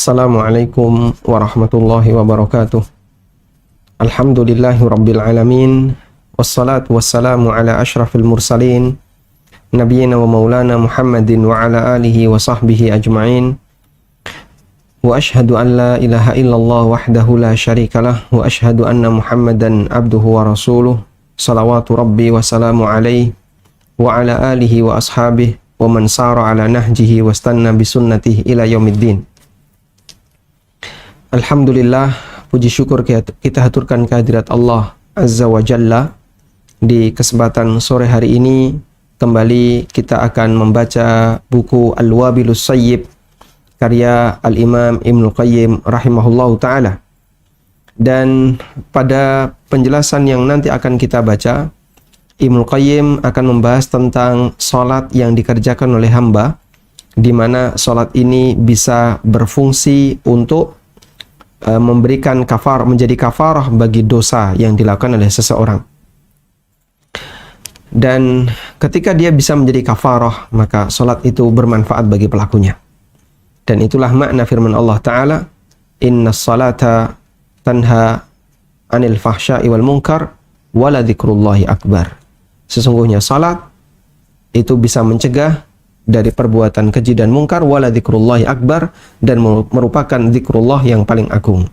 Assalamualaikum warahmatullahi wabarakatuh. Alhamdulillahi rabbil alamin. Wassalatu wassalamu ala ashrafil mursalin Nabiyyina wa maulana Muhammadin wa ala alihi wa sahbihi ajma'in. Wa ashhadu an la ilaha illallah wahdahu la syarikalah. Wa ashhadu anna Muhammadan abduhu wa rasuluh. Salawatu rabbi wa salamu alaihi wa ala alihi wa ashabihi wa man sara ala nahjihi wa stanna bisunnatihi ila yaumiddin. Alhamdulillah, puji syukur kita haturkan kehadirat Allah Azza wa Jalla. Di kesempatan sore hari ini kembali kita akan membaca buku Al-Wabilus Sayyib karya Al-Imam Ibnul Qayyim rahimahullahu ta'ala. Dan pada penjelasan yang nanti akan kita baca, Ibnul Qayyim akan membahas tentang salat yang dikerjakan oleh hamba, di mana salat ini bisa berfungsi untuk memberikan menjadi kafarah bagi dosa yang dilakukan oleh seseorang. Dan ketika dia bisa menjadi kafarah, maka salat itu bermanfaat bagi pelakunya. Dan itulah makna firman Allah Ta'ala, innas salata tanha anil fahsya'i wal munkar wala dzikrullahi akbar. Sesungguhnya salat itu bisa mencegah dari perbuatan keji dan mungkar, wala dzikrullahi akbar, dan merupakan zikrullah yang paling agung.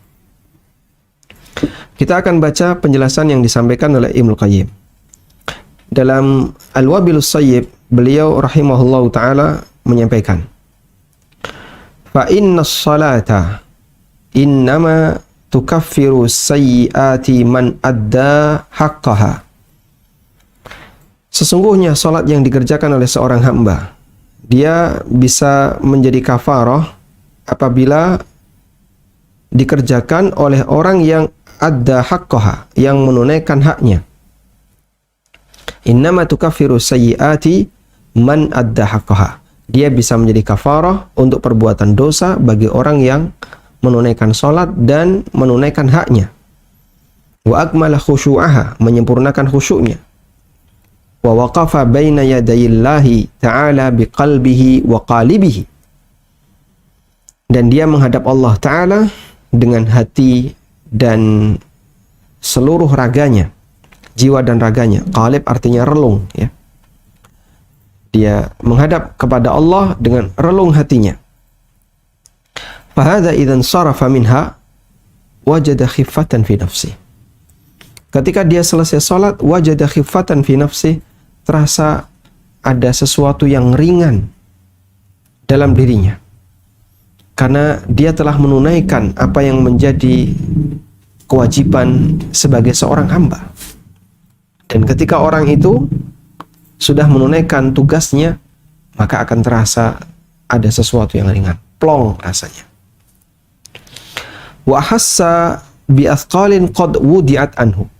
Kita akan baca penjelasan yang disampaikan oleh Ibnul Qayyim. Dalam Al-Wabilus Sayyib, beliau rahimahullahu ta'ala menyampaikan, fa innas salata innama tukaffiru sayyiati man adda haqqaha. Sesungguhnya salat yang dikerjakan oleh seorang hamba, dia bisa menjadi kafarah apabila dikerjakan oleh orang yang adda haqqaha, yang menunaikan haknya. Innama tukaffiru sayyiati man adda haqqaha. Dia bisa menjadi kafarah untuk perbuatan dosa bagi orang yang menunaikan salat dan menunaikan haknya. Wa akmala khusyu'aha, menyempurnakan khusyuknya. Wa waqafa baina yadayillahi ta'ala biqalbihi wa qalibihi. Dan dia menghadap Allah Ta'ala dengan hati dan seluruh raganya, jiwa dan raganya. Qalib artinya relung, ya. Dia menghadap kepada Allah dengan relung hatinya. Fahadha idzan sarafa minha wajada khiffatan fi nafsi. Ketika dia selesai salat, wajada khiffatan fi nafsi, terasa ada sesuatu yang ringan dalam dirinya, karena dia telah menunaikan apa yang menjadi kewajiban sebagai seorang hamba. Dan ketika orang itu sudah menunaikan tugasnya, maka akan terasa ada sesuatu yang ringan, plong rasanya. Wa hassa bi athqalin qad wudi'at anhu.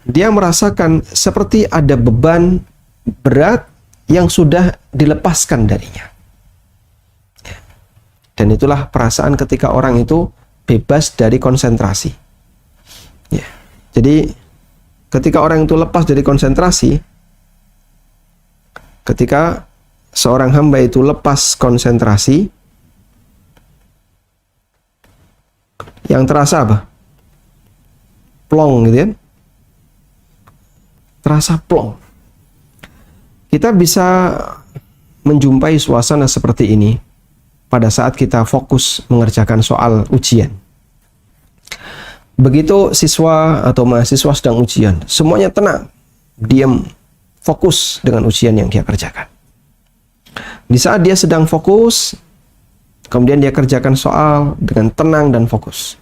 Dia merasakan seperti ada beban berat yang sudah dilepaskan darinya. Dan itulah perasaan ketika orang itu bebas dari konsentrasi. Ya. Jadi ketika orang itu lepas dari konsentrasi, ketika seorang hamba itu lepas konsentrasi, yang terasa apa? Plong, gitu kan? Terasa plong. Kita bisa menjumpai suasana seperti ini pada saat kita fokus mengerjakan soal ujian. Begitu siswa atau mahasiswa sedang ujian, semuanya tenang, diam, fokus dengan ujian yang dia kerjakan. Di saat dia sedang fokus, kemudian dia kerjakan soal dengan tenang dan fokus.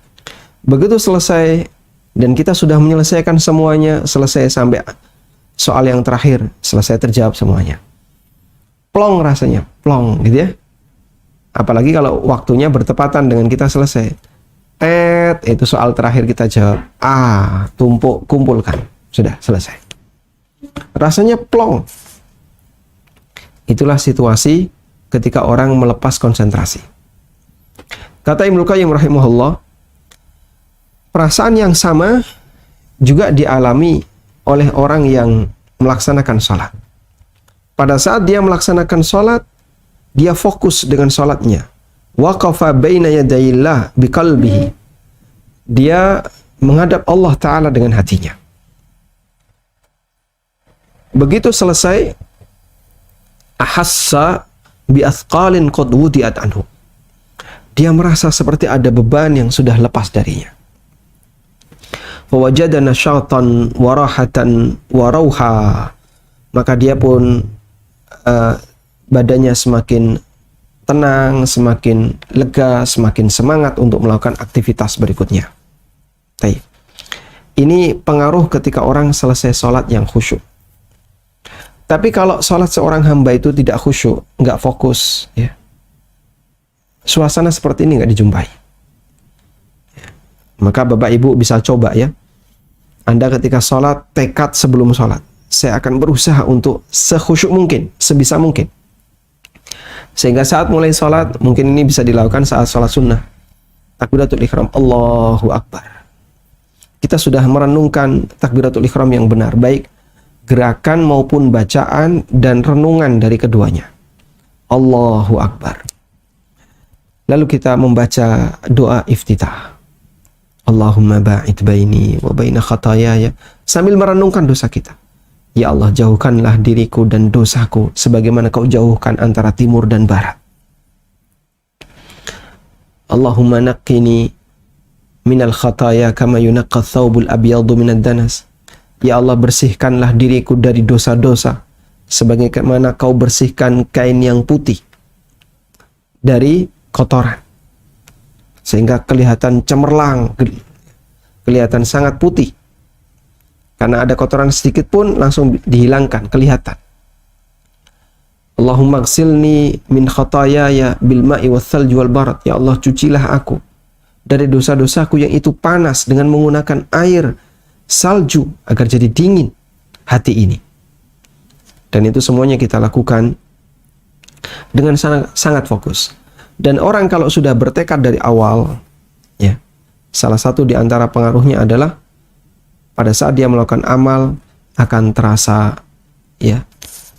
Begitu selesai dan kita sudah menyelesaikan semuanya, selesai sampai soal yang terakhir, selesai terjawab semuanya, plong rasanya, plong, gitu ya. Apalagi kalau waktunya bertepatan dengan kita selesai. Itu soal terakhir kita jawab. Tumpuk, kumpulkan. Sudah, selesai. Rasanya plong. Itulah situasi ketika orang melepas konsentrasi. Kata Ibnul Qayyim rahimahullah, perasaan yang sama juga dialami oleh orang yang melaksanakan sholat. Pada saat dia melaksanakan sholat, dia fokus dengan sholatnya. waqafa baina yadayillah biqalbihi. Dia menghadap Allah Ta'ala dengan hatinya. Begitu selesai, ahassa bi athqalin qad wudi'at anhu. Dia merasa seperti ada beban yang sudah lepas darinya. Fawajada nasyatan wa rahatan wa rauha. Maka dia pun badannya semakin tenang, semakin lega, semakin semangat untuk melakukan aktivitas berikutnya. Baik. Ini pengaruh ketika orang selesai sholat yang khusyuk. Tapi kalau sholat seorang hamba itu tidak khusyuk, nggak fokus, ya, suasana seperti ini nggak dijumpai. Maka Bapak Ibu bisa coba ya. Anda ketika sholat, tekad sebelum sholat, saya akan berusaha untuk sekhusyuk mungkin, sebisa mungkin. Sehingga saat mulai sholat, mungkin ini bisa dilakukan saat sholat sunnah. Takbiratul ihram, Allahu Akbar. Kita sudah merenungkan takbiratul ihram yang benar, baik gerakan maupun bacaan dan renungan dari keduanya. Allahu Akbar. Lalu kita membaca doa iftitah. Allahumma ba'id baini wa baina khatayaya, sambil merenungkan dosa kita. Ya Allah, jauhkanlah diriku dan dosaku sebagaimana Kau jauhkan antara timur dan barat. Allahumma naqqini minal khataya kama yunaqqa thawbul abyadu minad danas. Ya Allah, bersihkanlah diriku dari dosa-dosa sebagaimana Kau bersihkan kain yang putih dari kotoran, sehingga kelihatan cemerlang, kelihatan sangat putih. Karena ada kotoran sedikit pun langsung dihilangkan, kelihatan. Allahumma ghsilni min khatayaya bil ma'i wath thalji wal barad. Ya Allah, cucilah aku dari dosa-dosaku yang itu panas dengan menggunakan air salju agar jadi dingin hati ini. Dan itu semuanya kita lakukan dengan sangat fokus. Dan orang kalau sudah bertekad dari awal, ya, salah satu di antara pengaruhnya adalah pada saat dia melakukan amal akan terasa, ya,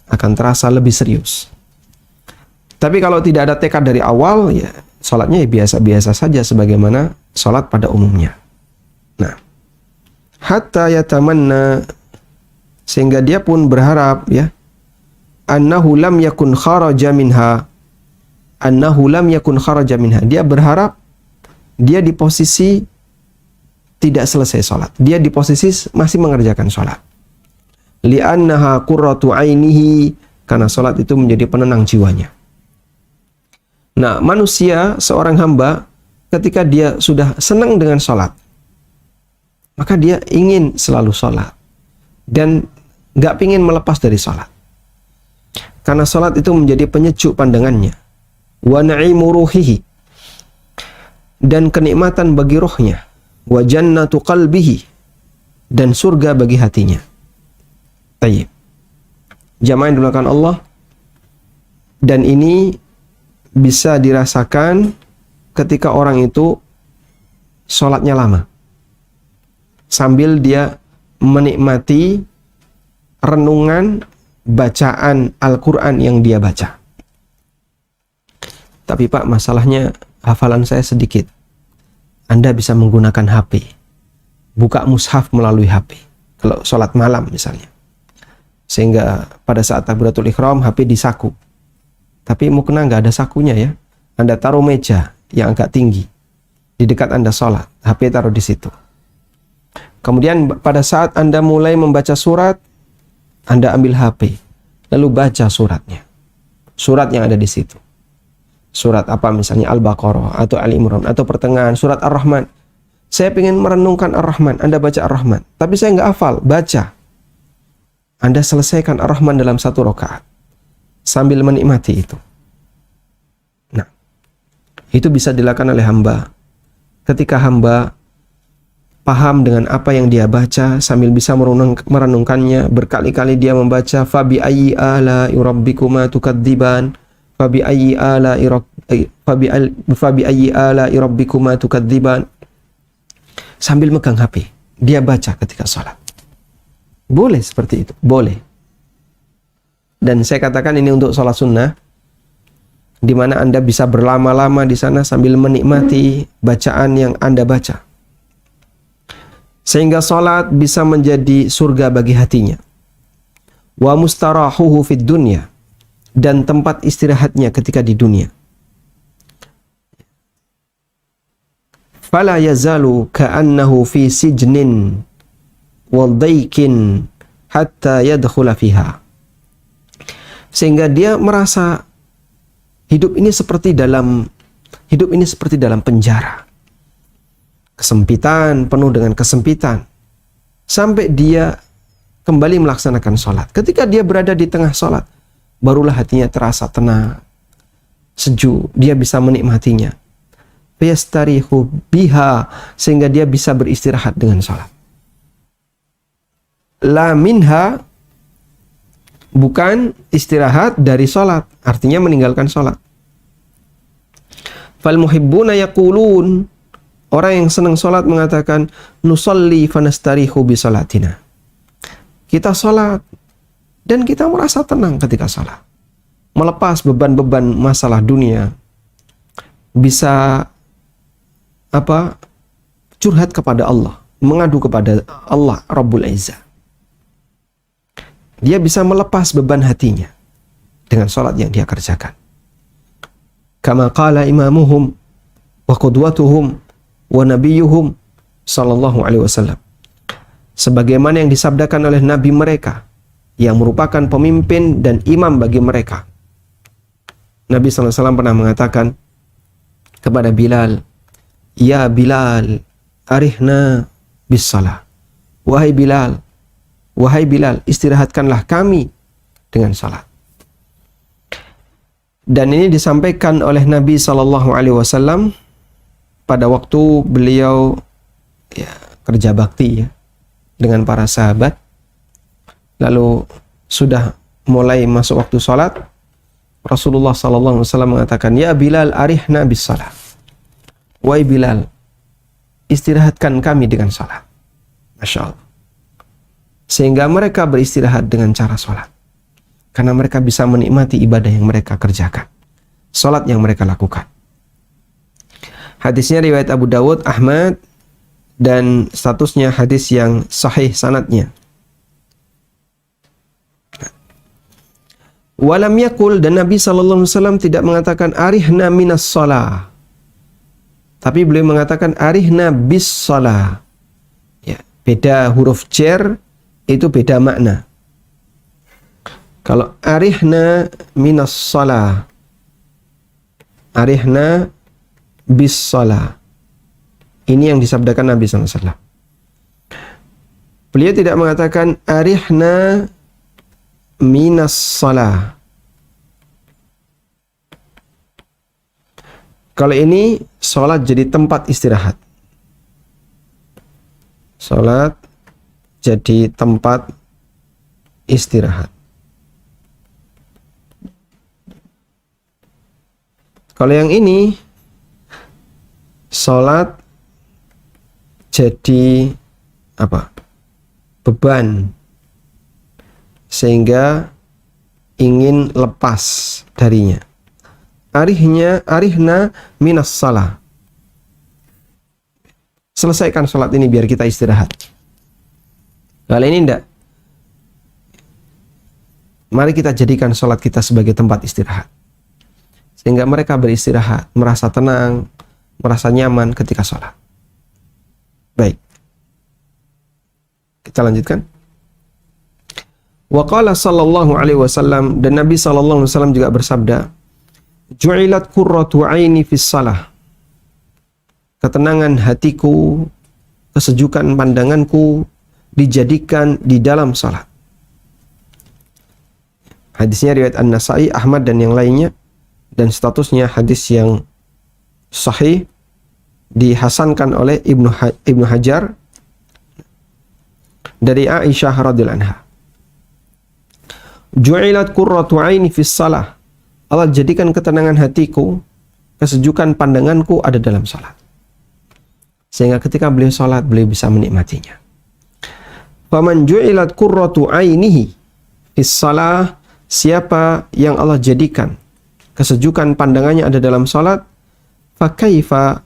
akan terasa lebih serius. Tapi kalau tidak ada tekad dari awal, ya sholatnya ya biasa-biasa saja sebagaimana sholat pada umumnya. Nah, hatta yatamanna, sehingga dia pun berharap, ya, annahu lam yakun kharaja minha. Annahu lam yakun kharaja minha. Dia berharap dia di posisi tidak selesai sholat. Dia di posisi masih mengerjakan sholat. Li'annaha qurratu ainihi, karena sholat itu menjadi penenang jiwanya. Nah, manusia, seorang hamba, ketika dia sudah senang dengan sholat, maka dia ingin selalu sholat dan gak pingin melepas dari sholat. Karena sholat itu menjadi penyejuk pandangannya. Wa na'imu ruhihi, dan kenikmatan bagi rohnya. Wa jannatu qalbihi, dan surga bagi hatinya. Tayyib. Jamaah yang dimuliakan Allah, dan ini bisa dirasakan ketika orang itu sholatnya lama, sambil dia menikmati renungan bacaan Al-Quran yang dia baca. Tapi Pak, masalahnya hafalan saya sedikit. Anda bisa menggunakan HP, buka mushaf melalui HP, kalau sholat malam misalnya. Sehingga pada saat takbiratul ihram, HP disaku. Tapi mukena nggak ada sakunya, ya. Anda taruh meja yang agak tinggi di dekat Anda sholat, HP taruh di situ. Kemudian pada saat Anda mulai membaca surat, Anda ambil HP, lalu baca suratnya. Surat yang ada di situ. Surat apa misalnya Al-Baqarah atau Al-Imran atau pertengahan surat Ar-Rahman. Saya ingin merenungkan Ar-Rahman, Anda baca Ar-Rahman, tapi saya nggak hafal, baca. Anda selesaikan Ar-Rahman dalam satu rakaat sambil menikmati itu. Nah, itu bisa dilakukan oleh hamba ketika hamba paham dengan apa yang dia baca sambil bisa merenungkannya. Berkali-kali dia membaca fabi ayyi ala rabbikuma tukadziban, fabi ayyi ala rabbikuma tukadziban, sambil megang HP dia baca ketika sholat. Boleh seperti itu, boleh. Dan saya katakan ini untuk sholat sunnah. di mana Anda bisa berlama-lama di sana sambil menikmati bacaan yang Anda baca. Sehingga salat bisa menjadi surga bagi hatinya. Wa mustarahuhu fid dunya, dan tempat istirahatnya ketika di dunia. Fala yazalu ka'annahu fi sijnin wa dhaikin hatta yadkhula fiha. Sehingga dia merasa hidup ini seperti dalam penjara. Kesempitan, penuh dengan kesempitan. Sampai dia kembali melaksanakan sholat. Ketika dia berada di tengah sholat, barulah hatinya terasa tenang, sejuk, dia bisa menikmatinya. Fayastarihu biha, sehingga dia bisa beristirahat dengan sholat. La minha, bukan istirahat dari sholat, artinya meninggalkan sholat. Fal muhibbuna yaqulun, orang yang senang sholat mengatakan, nusalli fanastarihu bi sholatina. Kita sholat dan kita merasa tenang ketika sholat. Melepas beban-beban masalah dunia. Bisa curhat kepada Allah, mengadu kepada Allah Rabbul Izzah. Dia bisa melepas beban hatinya dengan sholat yang dia kerjakan. Kama qala imamuhum wa qudwatuhum wa nabiyuhum sallallahu alaihi wasallam. Sebagaimana yang disabdakan oleh nabi mereka yang merupakan pemimpin dan imam bagi mereka. Nabi sallallahu alaihi wasallam pernah mengatakan kepada Bilal, "Ya Bilal, arihna bis shalah." Wahai Bilal, istirahatkanlah kami dengan salat. Dan ini disampaikan oleh Nabi sallallahu alaihi wasallam pada waktu beliau kerja bakti dengan para sahabat. Lalu sudah mulai masuk waktu salat, Rasulullah sallallahu alaihi wasallam mengatakan, "Ya Bilal, arihna bis shalah." Wahai Bilal, istirahatkan kami dengan salat. Masya Allah. Sehingga mereka beristirahat dengan cara sholat. Karena mereka bisa menikmati ibadah yang mereka kerjakan. Sholat yang mereka lakukan. Hadisnya riwayat Abu Dawud, Ahmad, dan statusnya hadis yang sahih sanadnya. Walam yakul, dan Nabi SAW tidak mengatakan arihna minas sholah. Tapi beliau mengatakan arihna bis sholah. Ya, beda huruf jer, itu beda makna. Kalau arihna minas shalah, arihna bis shalah, ini yang disabdakan Nabi SAW. Beliau tidak mengatakan arihna minas shalah. Kalau ini sholat jadi tempat istirahat. Sholat jadi tempat istirahat. Kalau yang ini, sholat jadi beban, sehingga ingin lepas darinya. Arihna minas shalah. Selesaikan sholat ini biar kita istirahat. Kalau ini enggak, mari kita jadikan sholat kita sebagai tempat istirahat. Sehingga mereka beristirahat, merasa tenang, merasa nyaman ketika sholat. Baik. Kita lanjutkan. Wa qala sallallahu alaihi wasallam, dan Nabi sallallahu alaihi wasallam juga bersabda, "Ju'ilat qurratu 'aini fis shalah." Ketenangan hatiku, kesejukan pandanganku dijadikan di dalam salat. Hadisnya riwayat An-Nasa'i, Ahmad, dan yang lainnya, dan statusnya hadis yang sahih, dihasankan oleh Ibnu Hajar dari Aisyah radhiyallahu anha. Ju'ilat qurratu 'aini fis shalah. Allah jadikan ketenangan hatiku, kesejukan pandanganku ada dalam salat. Sehingga ketika beliau salat, beliau bisa menikmatinya. Faman ju'ilat qurratu 'ainihi fis shalah, siapa yang Allah jadikan kesejukan pandangannya ada dalam salat, fa kaifa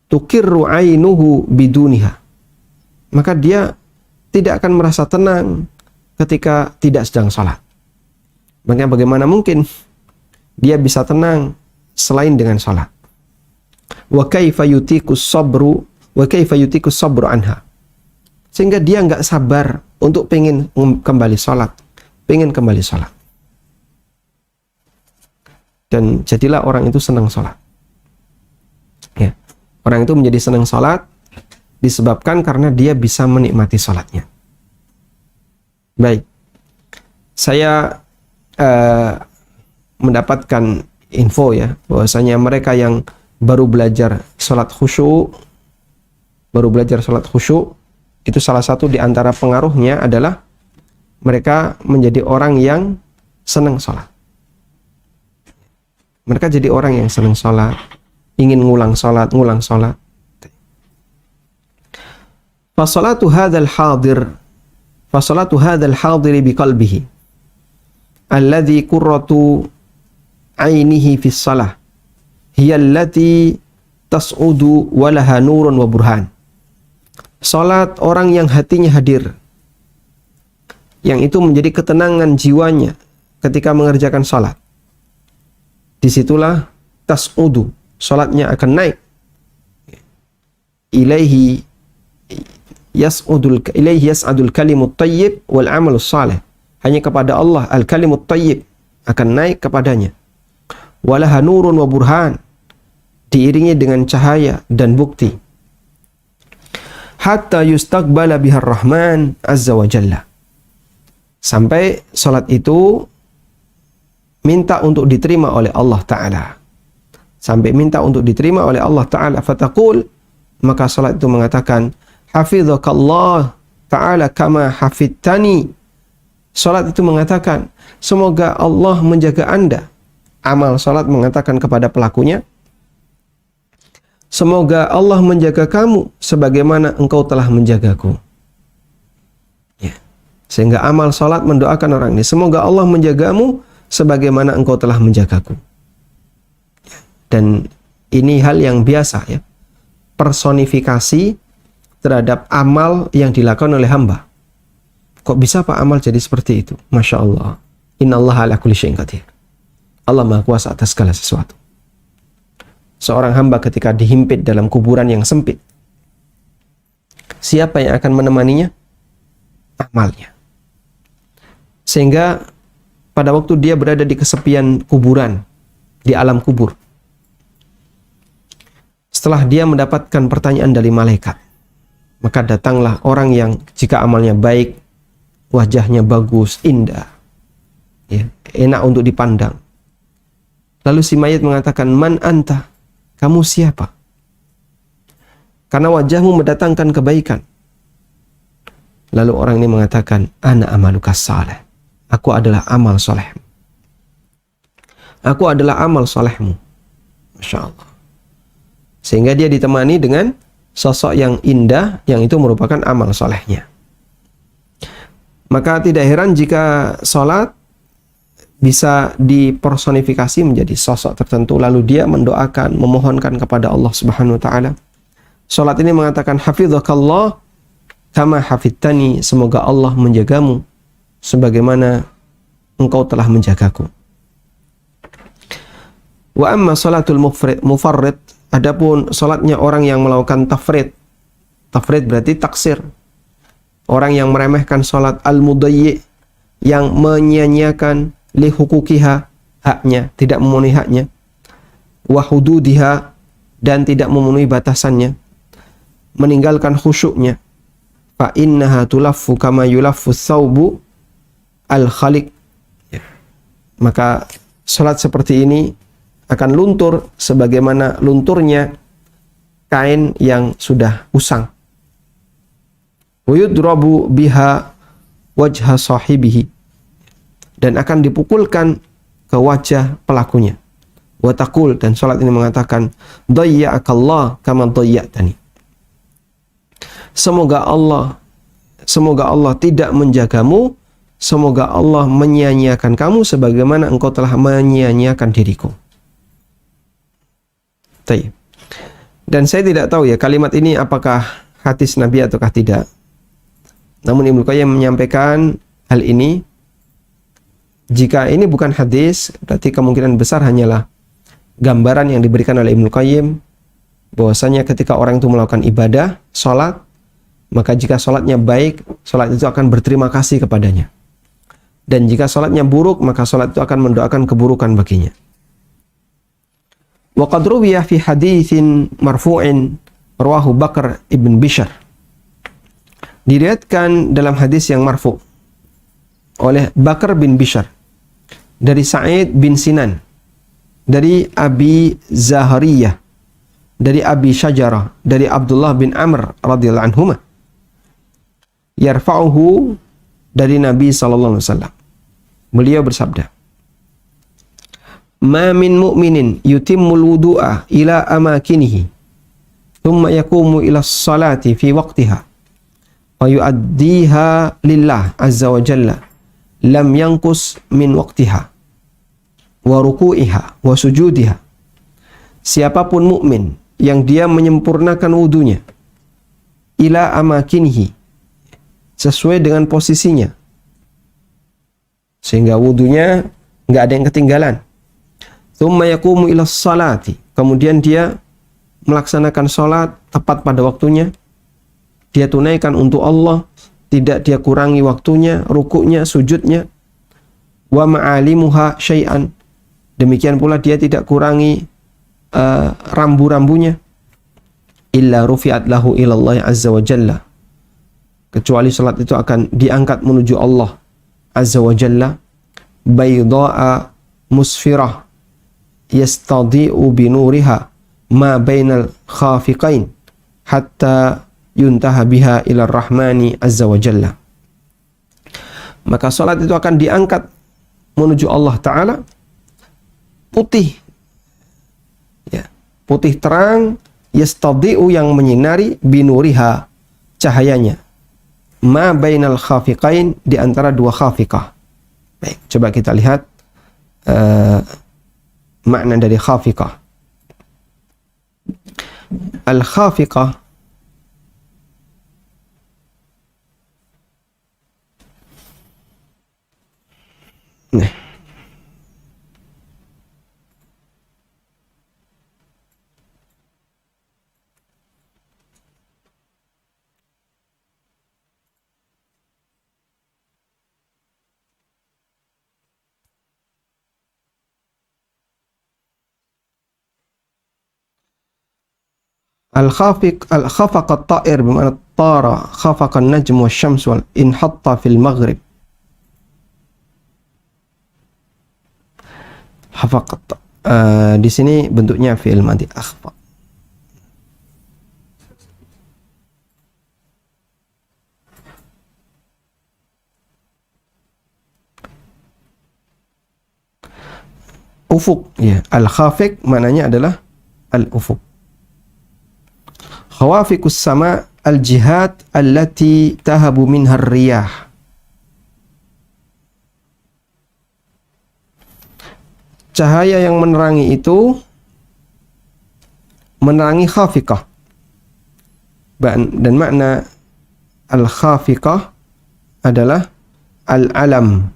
tuqirru ainuhu biduniha. Maka dia tidak akan merasa tenang ketika tidak sedang salat. Makanya bagaimana mungkin dia bisa tenang selain dengan salat? Wa kaifa yutiqus sabru anha. Sehingga dia nggak sabar untuk pengen kembali salat, Dan jadilah orang itu senang salat. Ya. Orang itu menjadi senang salat disebabkan karena dia bisa menikmati salatnya. Baik. Saya mendapatkan info ya, bahwasanya mereka yang baru belajar salat khusyuk, itu salah satu di antara pengaruhnya adalah mereka menjadi orang yang senang salat. Mereka jadi orang yang senang salat, ingin ngulang salat. Fasalatu hadzal hadir biqalbihi alladhi qurratu ainihi fis salah hiya allati tas'udu wa laha nurun wa burhan. Salat orang yang hatinya hadir, yang itu menjadi ketenangan jiwanya ketika mengerjakan salat. Disitulah tas'udu, salatnya akan naik. Ilaihi yas'adul kalimut tayyib wal amalus salih. Hanya kepada Allah al-kalimut tayyib akan naik kepadanya. Walaha nurun wa burhan, diiringi dengan cahaya dan bukti. Hatta yustaqbala bihar rahman azza wa jalla. Sampai salat itu minta untuk diterima oleh Allah Ta'ala. Fataqul, maka salat itu mengatakan, hafizakallah Ta'ala kama hafidtani. Salat itu mengatakan, semoga Allah menjaga Anda. Amal salat mengatakan kepada pelakunya, semoga Allah menjaga kamu sebagaimana engkau telah menjagaku. Ya. Sehingga amal salat mendoakan orang ini, semoga Allah menjagamu sebagaimana engkau telah menjagaku. Dan ini hal yang biasa ya. Personifikasi terhadap amal yang dilakukan oleh hamba. Kok bisa Pak amal jadi seperti itu? Masya Allah. Innallaha ala kulli syai'in qadir. Allah Maha Kuasa atas segala sesuatu. Seorang hamba ketika dihimpit dalam kuburan yang sempit, siapa yang akan menemaninya? Amalnya. Sehingga pada waktu dia berada di kesepian kuburan, di alam kubur, setelah dia mendapatkan pertanyaan dari malaikat, maka datanglah orang yang jika amalnya baik, wajahnya bagus, indah, ya, enak untuk dipandang. Lalu si mayit mengatakan, man anta? Kamu siapa? Karena wajahmu mendatangkan kebaikan. Lalu orang ini mengatakan, ana amalukas saleh. Aku adalah amal solehmu. Aku adalah amal solehmu. Masya Allah. Sehingga dia ditemani dengan sosok yang indah, yang itu merupakan amal solehnya. Maka tidak heran jika sholat bisa dipersonifikasi menjadi sosok tertentu, lalu dia mendoakan, memohonkan kepada Allah Subhanahu wa taala. Salat ini mengatakan hafizakallah kama hafidtani, semoga Allah menjagamu sebagaimana engkau telah menjagaku. Wa amma salatul mufarrid, adapun salatnya orang yang melakukan tafrid. Tafrid berarti taksir. Orang yang meremehkan salat, al-mudayyi, yang menyia-nyiakan li hukukiha, haknya, tidak memenuhi haknya, wa hududiha, dan tidak memenuhi batasannya, meninggalkan khusyuknya, fa innaha tulaffu kama yulaffu thawbu al-khaliq. Maka salat seperti ini akan luntur sebagaimana lunturnya kain yang sudah usang. Wa yudrabu biha wajha sahibihi, dan akan dipukulkan ke wajah pelakunya. Wa taqul, dan salat ini mengatakan, dayya'akallah kama dayya'tani. Semoga Allah tidak menjagamu semoga Allah menyia-nyiakan kamu sebagaimana engkau telah menyia-nyiakan diriku. Taib. Dan saya tidak tahu ya kalimat ini apakah hadis Nabi ataukah tidak. Namun Ibnu Qayyim menyampaikan hal ini. Jika ini bukan hadis, berarti kemungkinan besar hanyalah gambaran yang diberikan oleh Ibnu Qayyim bahwasanya ketika orang itu melakukan ibadah, sholat, maka jika sholatnya baik, sholat itu akan berterima kasih kepadanya. Dan jika sholatnya buruk, maka sholat itu akan mendoakan keburukan baginya. Wa qad ruwiya fi haditsin marfu'in rawahu Bakr ibn Bishr. Diriwayatkan dalam hadis yang marfu' oleh Bakr bin Bishr dari Sa'id bin Sinan, dari Abi Zahariyah, dari Abi Syajarah, dari Abdullah bin Amr radhiyallahu anhuma, yarfa'uhu, dari Nabi sallallahu alaihi wasallam. Beliau bersabda, "Ma min mu'minin yutimmul wudu'a ila amakinihi, thumma yaqumu ila as-salati fi waqtiha, wa yu'addiha lillah azza wa jalla, lam yanqus min waqtiha wa ruku'iha wa sujudiha." Siapapun mukmin yang dia menyempurnakan wudunya ila amakinihi, sesuai dengan posisinya, sehingga wudunya nggak ada yang ketinggalan. Tsumma yaqumu ila salati, kemudian dia melaksanakan sholat tepat pada waktunya, dia tunaikan untuk Allah, tidak dia kurangi waktunya, rukuknya, sujudnya. Wa ma'alimuha syai'an, demikian pula dia tidak kurangi rambu-rambunya. Illa rufi'at lahu ilallahi azza wa jalla, kecuali salat itu akan diangkat menuju Allah azza wa jalla, bayda'a musfirah yastadi'u binuriha ma bainal khafiqain hatta yuntaha biha ila rahmani azza wa jalla. Maka salat itu akan diangkat menuju Allah Ta'ala putih, ya, putih terang, yastadi'u yang menyinari, binuriha cahayanya, ma bainal khafiqain di antara dua khafiqah. Baik, coba kita lihat makna dari khafiqah. Al-khafiqah nah, al-khafiq, al-khafaqa at-ta'ir bimana tara, khafaqa an-najm wasyams wal inhatta fil maghrib. Khafaqat, di sini bentuknya fi'il madhi akhfa. Ufuk, ya, al-khafiq maknanya adalah al-ufuk. Khawafiqus sama al-jihad allati tahabu minha ar-riyah. Cahaya yang menerangi itu menerangi khafiqah. Dan makna al-khafiqah adalah al-alam.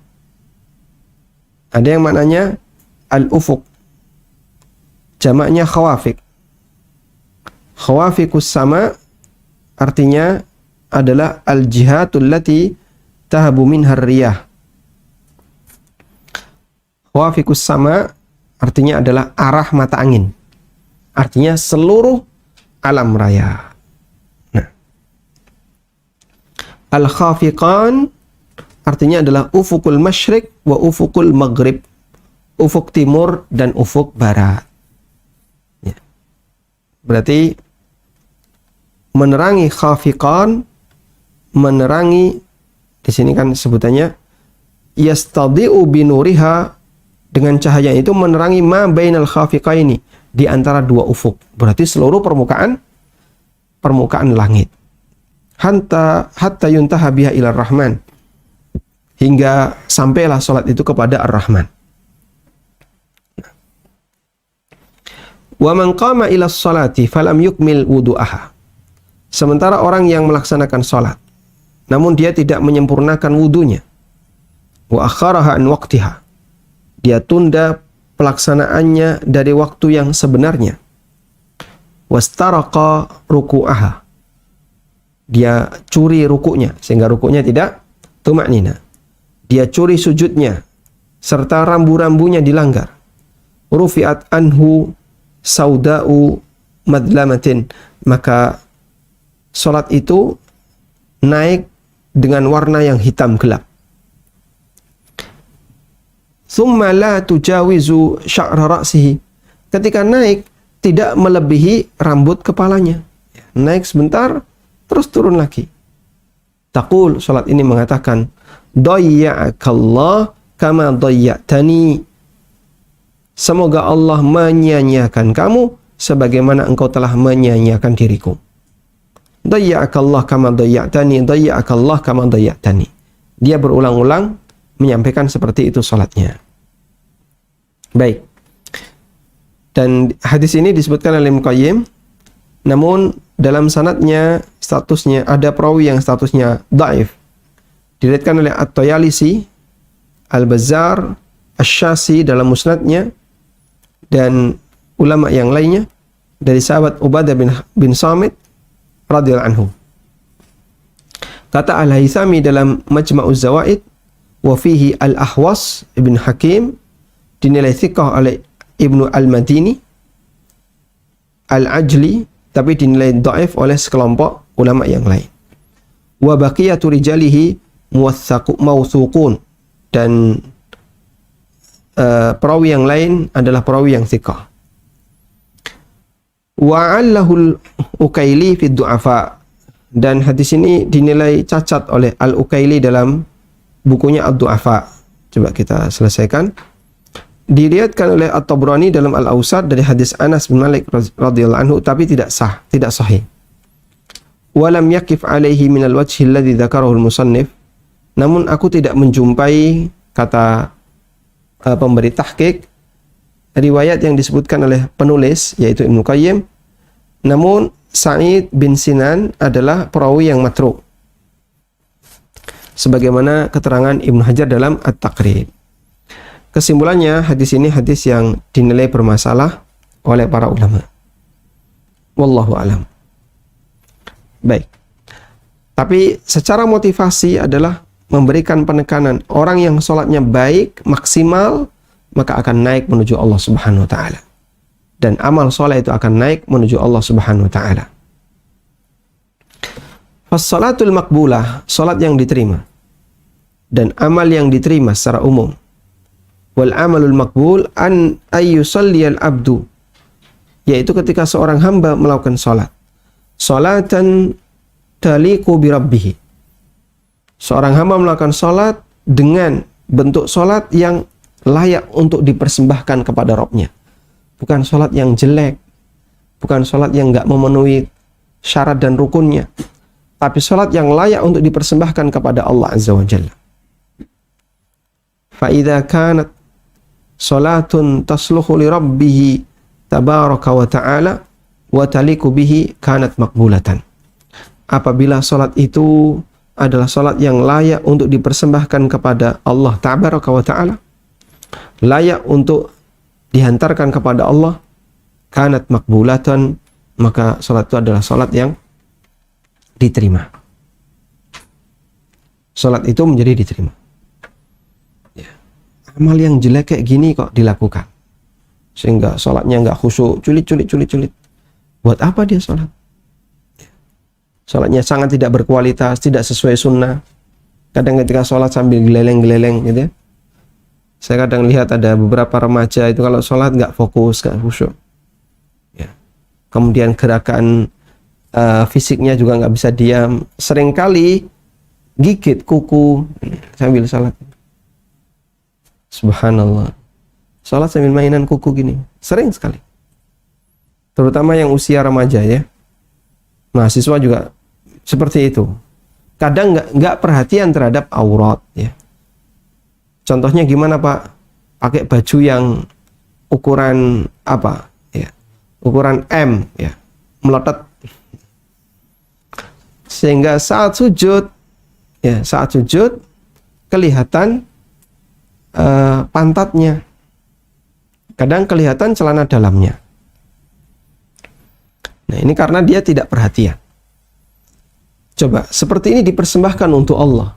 Ada yang maknanya al-ufuq, jamaknya khawafiq. Khawafiqus sama artinya adalah al-jihatul lati tahabu minha riyah. Khawafiqus sama artinya adalah arah mata angin. Artinya seluruh alam raya. Nah, al-khafiqan artinya adalah ufukul masyriq wa ufukul maghrib. Ufuk timur dan ufuk barat. Ya. Berarti menerangi khafiqan, menerangi di sini kan sebutannya yastadi'u binuriha, dengan cahaya itu menerangi ma bainal khafiqaini, di antara dua ufuk. Berarti seluruh permukaan langit. Hatta yuntaha biha ila rahman, hingga sampailah salat itu kepada Ar-Rahman. Wa man qama ila sholati falam yukmil wudu'aha. Sementara orang yang melaksanakan salat namun dia tidak menyempurnakan wudunya, wa akharaha an waqtiha, dia tunda pelaksanaannya dari waktu yang sebenarnya, wastaraqa ruku'aha, dia curi ruku'nya sehingga ruku'nya tidak tumaknina, dia curi sujudnya serta rambu-rambunya dilanggar, rufi'at anhu sauda'u madlamatin, maka salat itu naik dengan warna yang hitam gelap. Thumma la tujawizu sya'ra ra'sihi, ketika naik tidak melebihi rambut kepalanya, naik sebentar terus turun lagi. Taqul, salat ini mengatakan, dayya'akallah kama dayya'tani, semoga Allah menyia-nyiakan kamu sebagaimana engkau telah menyia-nyiakan diriku. Dayya'akallah kama dayya'tani, dayya'akallah kama dayya'tani. Dia berulang-ulang menyampaikan seperti itu salatnya. Baik. Dan hadis ini disebutkan oleh Ibnu Qayyim, namun dalam sanadnya, statusnya, ada perawi yang statusnya dhaif. Diriwayatkan oleh At-Tayalisi, Al-Bazzar, Asy-Syasi dalam musnadnya, dan ulama yang lainnya dari sahabat Ubadah bin Samit radhiyallahu anhu. Kata Al-Haythami dalam Majma'uz Zawaid, wa fihi Al-Ahwas ibn Hakim, dinilai thiqah oleh Ibnu Al-Madini, Al-Ajli, tapi dinilai dhaif oleh sekelompok ulama yang lain. Wa baqiyatu rijalihi mawthuqun, dan perawi yang lain adalah perawi yang thiqah. Wa 'allahul Ukaili fi du'afa, dan hadis ini dinilai cacat oleh Al-Ukaili dalam bukunya Ad-Du'afa. Coba kita selesaikan. Diriwayatkan oleh At-Tabrani dalam Al-Awsat dari hadis Anas bin Malik radhiyallahu anhu, tapi tidak sah, tidak sahih. Wa lam yakif alaihi min al-wajhi alladhi dzakarahu al-musannif, namun aku tidak menjumpai, kata pemberi tahqiq, riwayat yang disebutkan oleh penulis yaitu Ibnu Qayyim, namun Sa'id bin Sinan adalah perawi yang matruk, sebagaimana keterangan Ibnu Hajar dalam At-Taqrib. Kesimpulannya, hadis ini hadis yang dinilai bermasalah oleh para ulama. Wallahu alam. Baik. Tapi secara motivasi adalah memberikan penekanan, orang yang sholatnya baik, maksimal, maka akan naik menuju Allah Subhanahu wa ta'ala. Dan amal sholat itu akan naik menuju Allah Subhanahu wa ta'ala. Fas-shalatul maqbulah, sholat yang diterima, dan amal yang diterima secara umum. Wal amalul maqbul an ayyusalliyal abdu, yaitu ketika seorang hamba melakukan sholat, sholatan taliqu bi rabbih, seorang hamba melakukan sholat dengan bentuk sholat yang layak untuk dipersembahkan kepada Rabb-nya. Bukan sholat yang jelek, bukan sholat yang enggak memenuhi syarat dan rukunnya, tapi sholat yang layak untuk dipersembahkan kepada Allah Azza wa Jalla. Fa idza kanat sholatun tasluhu li rabbih tabaraka wa ta'ala wa taliqu bihi kanat maqbulatan. Apabila sholat itu adalah sholat yang layak untuk dipersembahkan kepada Allah tabaraka wa ta'ala, layak untuk dihantarkan kepada Allah, kanat maqbulatan, maka sholat itu adalah sholat yang diterima. Sholat itu menjadi diterima. Ya. Amal yang jelek kayak gini kok dilakukan, sehingga sholatnya nggak khusyuk, culit. Buat apa dia sholat? Ya. Sholatnya sangat tidak berkualitas, tidak sesuai sunnah. Kadang ketika sholat sambil geleleng-geleleng gitu ya. Saya kadang lihat ada beberapa remaja itu kalau sholat nggak fokus, nggak khusyuk. Ya. Kemudian gerakan fisiknya juga nggak bisa diam. Seringkali gigit kuku sambil sholat. Subhanallah. Sholat sambil mainan kuku gini. Sering sekali. Terutama yang usia remaja ya. Mahasiswa juga seperti itu. Kadang nggak perhatian terhadap aurat ya. Contohnya gimana Pak? Pakai baju yang ukuran apa? Ya, ukuran M, ya, melotot. Sehingga saat sujud, kelihatan pantatnya. Kadang kelihatan celana dalamnya. Nah, ini karena dia tidak perhatian. Coba, seperti ini dipersembahkan untuk Allah.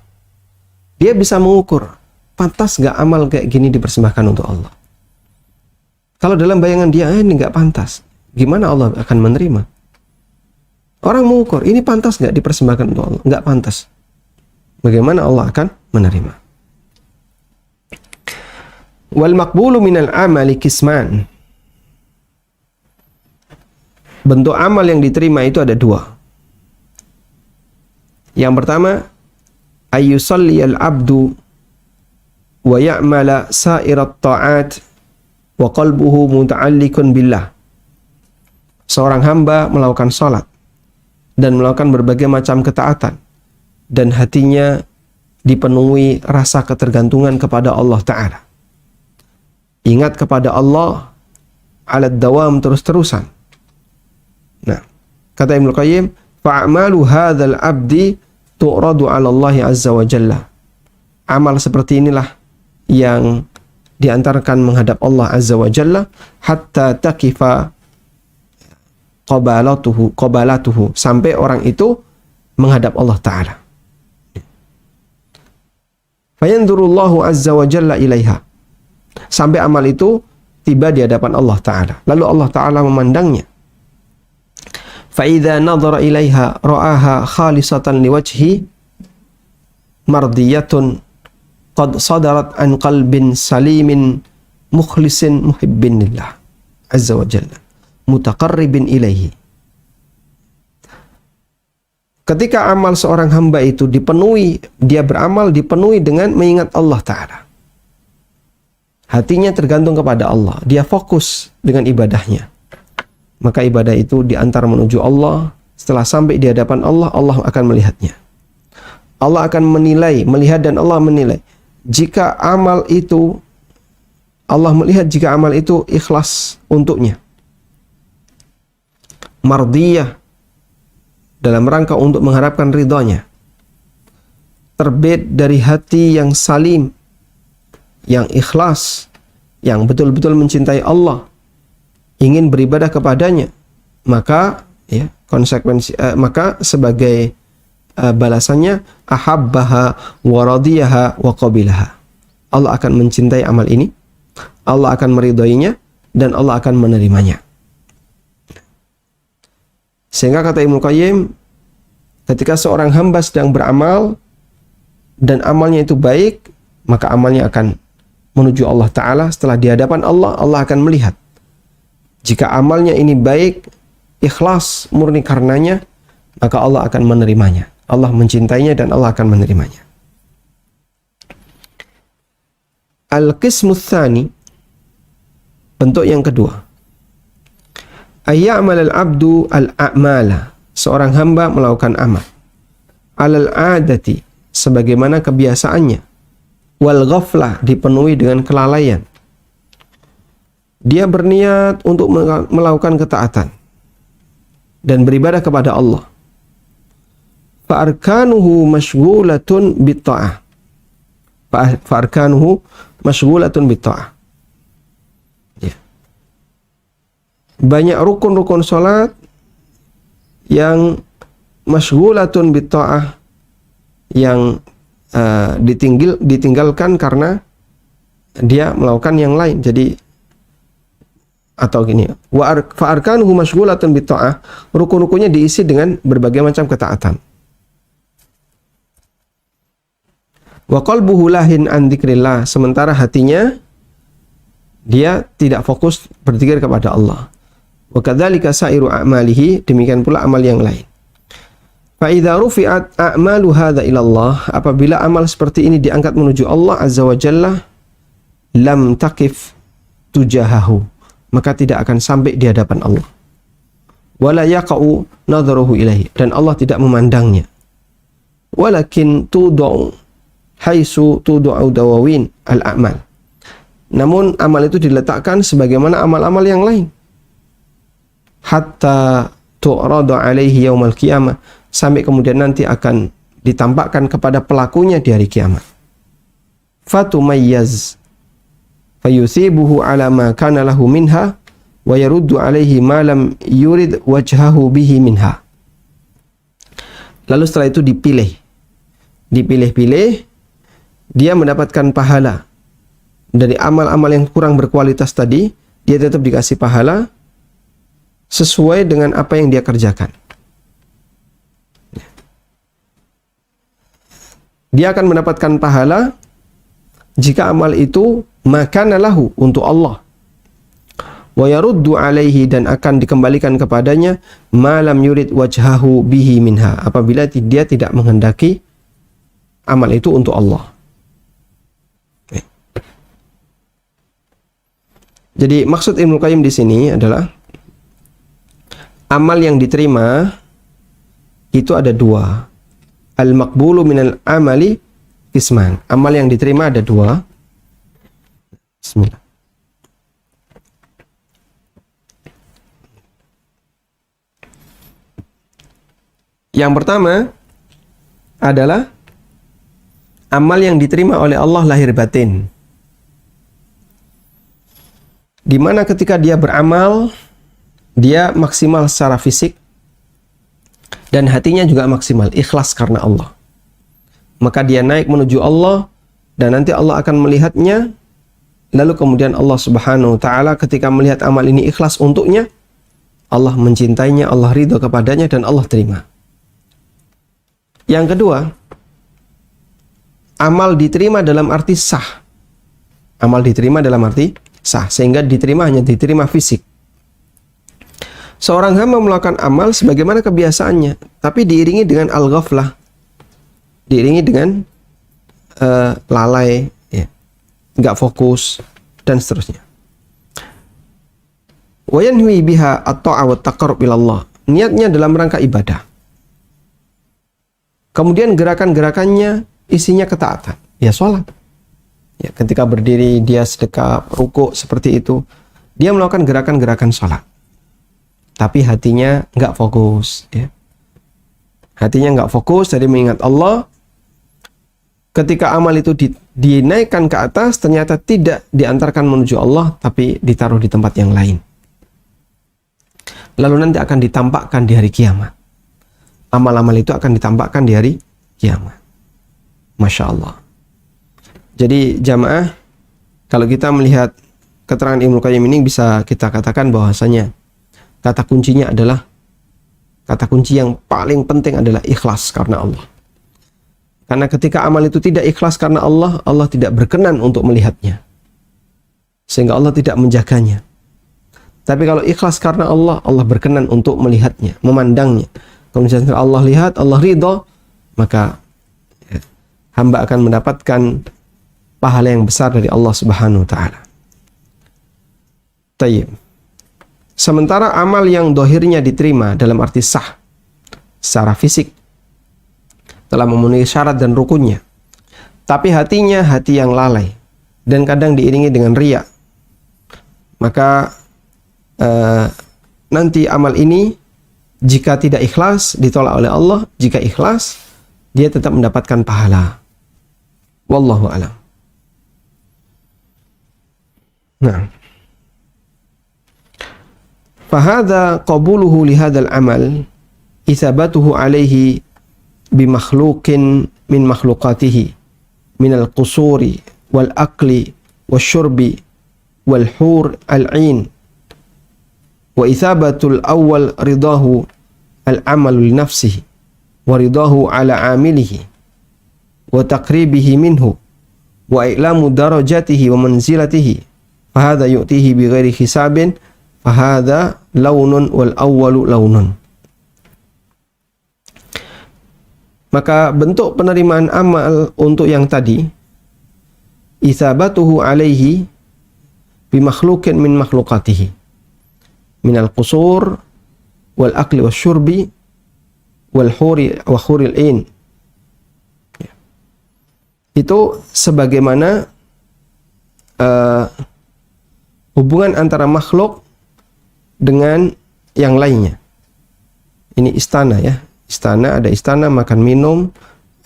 Dia bisa mengukur, pantas nggak amal kayak gini dipersembahkan untuk Allah. Kalau dalam bayangan dia, ini nggak pantas. Gimana Allah akan menerima? Orang mengukur, ini pantas nggak dipersembahkan untuk Allah? Nggak pantas. Bagaimana Allah akan menerima? Wal maqbulu minal amali kisman. Bentuk amal yang diterima itu ada dua. Yang pertama, ayyusalliyal abdu wa ya'mala sa'irat ta'at wa qalbuhu muta'alliqun billah. Seorang hamba melakukan salat dan melakukan berbagai macam ketaatan dan hatinya dipenuhi rasa ketergantungan kepada Allah Ta'ala. Ingat kepada Allah alad dawam, terus-terusan. Nah, kata Ibnu Qayyim, fa'amalu hadzal abdi tu'radu 'ala Allah azza wa jalla. Amal seperti inilah yang diantarkan menghadap Allah azza wa jalla hatta takifa qabalatuhu sampai orang itu menghadap Allah Ta'ala. Fayanzurullahu azza wa jalla ilaiha, sampai amal itu tiba di hadapan Allah Ta'ala. Lalu Allah Ta'ala memandangnya. فَإِذَا نَظَرَ إِلَيْهَا رَآهَا خَالِصَةً لِوَجْهِ مَرْضِيَةٌ قَدْ صَدَرَتْ عَنْ قَلْبٍ سَلِيمٍ مُخْلِصٍ مُحِبٍّ لِلَّهِ عَزَّ وَجَلَّ مُتَقَرِّبٍ إِلَيْهِ. Ketika amal seorang hamba itu dipenuhi, dia beramal dipenuhi dengan mengingat Allah Ta'ala. Hatinya tergantung kepada Allah, dia fokus dengan ibadahnya. Maka ibadah itu diantar menuju Allah. Setelah sampai di hadapan Allah, Allah akan melihatnya. Allah akan menilai, melihat dan Allah menilai. Jika amal itu, Allah melihat jika amal itu ikhlas untuknya. Mardiyah, dalam rangka untuk mengharapkan ridhonya. Terbit dari hati yang salim, yang ikhlas, yang betul-betul mencintai Allah, ingin beribadah kepadanya, maka ya maka sebagai balasannya ahabbaha wa radiyaha wa qabilaha. Allah akan mencintai amal ini, Allah akan meridhoinya, dan Allah akan menerimanya. Sehingga kata Ibnu Qayyim, ketika seorang hamba sedang beramal dan amalnya itu baik, maka amalnya akan menuju Allah Ta'ala. Setelah di hadapan Allah, Allah akan melihat. Jika amalnya ini baik, ikhlas, murni karenanya, maka Allah akan menerimanya. Allah mencintainya dan Allah akan menerimanya. Al-qismu tsani, bentuk yang kedua. Ayya'mal al-'abdu al-a'mala, seorang hamba melakukan amal. Alal adati, sebagaimana kebiasaannya. Wal ghaflah, dipenuhi dengan kelalaian. Dia berniat untuk melakukan ketaatan dan beribadah kepada Allah. Fa'arkanuhu mashghulatun bitta'ah. Fa'arkanuhu mashghulatun bitta'ah. Ya. Banyak rukun-rukun salat yang mashghulatun bitta'ah, yang ditinggalkan karena dia melakukan yang lain. Jadi atau gini, fa'arkanuhu mashghulatun bitta'ah, rukun-rukunnya diisi dengan berbagai macam ketaatan. Wa qalbuhu lahin an dzikrillah, sementara hatinya dia tidak fokus berzikir kepada Allah. Wa kadzalika sairu a'malihi, demikian pula amal yang lain. Fa idza rufi'at a'malu hadza ila Allah, apabila amal seperti ini diangkat menuju Allah azza wa jalla, lam taqif tujahahu, maka tidak akan sampai di hadapan Allah. Wala yaqa'u nadharuhu ilaihi, dan Allah tidak memandangnya. Walakin tudau haitsu tud'u dawawin al-a'mal. Namun amal itu diletakkan sebagaimana amal-amal yang lain. Hatta tu'radu alaihi yaumal qiyamah, sampai kemudian nanti akan ditampakkan kepada pelakunya di hari kiamat. Fatumayyaz fayusibuhu ala ma kana lahu minha wa yaruddu alaihi ma lam yurid wajhahu bihi minha. Lalu setelah itu dipilih-pilih, dia mendapatkan pahala dari amal-amal yang kurang berkualitas tadi. Dia tetap dikasih pahala sesuai dengan apa yang dia kerjakan. Dia akan mendapatkan pahala jika amal itu makana lahu, untuk Allah. Wa yaruddu alaihi, dan akan dikembalikan kepadanya ma lam yurid wajhahu bihi minha, apabila dia tidak menghendaki amal itu untuk Allah. Jadi maksud Ibnu Qayyim di sini adalah amal yang diterima itu ada dua. Al-maqbulu minal amali qisman. Amal yang diterima ada dua. Bismillah. Yang pertama adalah amal yang diterima oleh Allah lahir batin, di mana ketika dia beramal, dia maksimal secara fisik dan hatinya juga maksimal, ikhlas karena Allah. Maka dia naik menuju Allah dan nanti Allah akan melihatnya. Lalu kemudian Allah Subhanahu wa taala ketika melihat amal ini ikhlas untuknya, Allah mencintainya, Allah ridho kepadanya, dan Allah terima. Yang kedua, amal diterima dalam arti sah. Amal diterima dalam arti sah, sehingga diterima hanya diterima fisik. Seorang hamba melakukan amal sebagaimana kebiasaannya, tapi diiringi dengan al-ghaflah, diiringi dengan lalai, ya, nggak fokus, dan seterusnya. Wa yanwi biha at-ta'a wa taqarrub ila Allah. Niatnya dalam rangka ibadah. Kemudian gerakan-gerakannya isinya ketaatan, ya sholat. Ya, ketika berdiri dia sedekah, ruku, seperti itu. Dia melakukan gerakan-gerakan sholat. Tapi hatinya nggak fokus. Ya. Hatinya nggak fokus dari mengingat Allah. Ketika amal itu dinaikkan ke atas, ternyata tidak diantarkan menuju Allah, tapi ditaruh di tempat yang lain. Lalu nanti akan ditampakkan di hari kiamat. Amal-amal itu akan ditampakkan di hari kiamat. Masya Allah. Jadi jamaah, kalau kita melihat keterangan Ibnu Qayyim ini, bisa kita katakan bahwasanya kata kuncinya adalah, kata kunci yang paling penting adalah ikhlas karena Allah. Karena ketika amal itu tidak ikhlas karena Allah, Allah tidak berkenan untuk melihatnya, sehingga Allah tidak menjaganya. Tapi kalau ikhlas karena Allah, Allah berkenan untuk melihatnya, memandangnya. Kemudian Allah lihat, Allah ridho, maka hamba akan mendapatkan pahala yang besar dari Allah Subhanahu wa taala. Tayyib. Sementara amal yang dohirnya diterima dalam arti sah secara fisik, telah memenuhi syarat dan rukunnya, tapi hatinya hati yang lalai dan kadang diiringi dengan riya, maka nanti amal ini jika tidak ikhlas ditolak oleh Allah, jika ikhlas dia tetap mendapatkan pahala. Wallahu a'lam. Nah, fahadha qabuluhu lihadzal amal isabatuhu alaihi bimakhluqin min makhluqatihi minal qusuri wal akli wasyurbi wal hur al-'ain, wa ithabatul awwal ridahu al-amalu li nafsihi wa ridahu ala amilihi wa taqribihi minhu wa i'lamu darajatihi wa manzilatihi, fahadha yu'tihi bighairi hisabin, fahadha launun wal awwalu launun. Maka bentuk penerimaan amal untuk yang tadi, isabatuhu alaihi bimakhluqin min makhluqatihi minal qusur wal akli wasyurbi wal huri wa huril ain. itu sebagaimana hubungan antara makhluk dengan yang lainnya. Ini istana ya. Istana, ada istana, makan minum,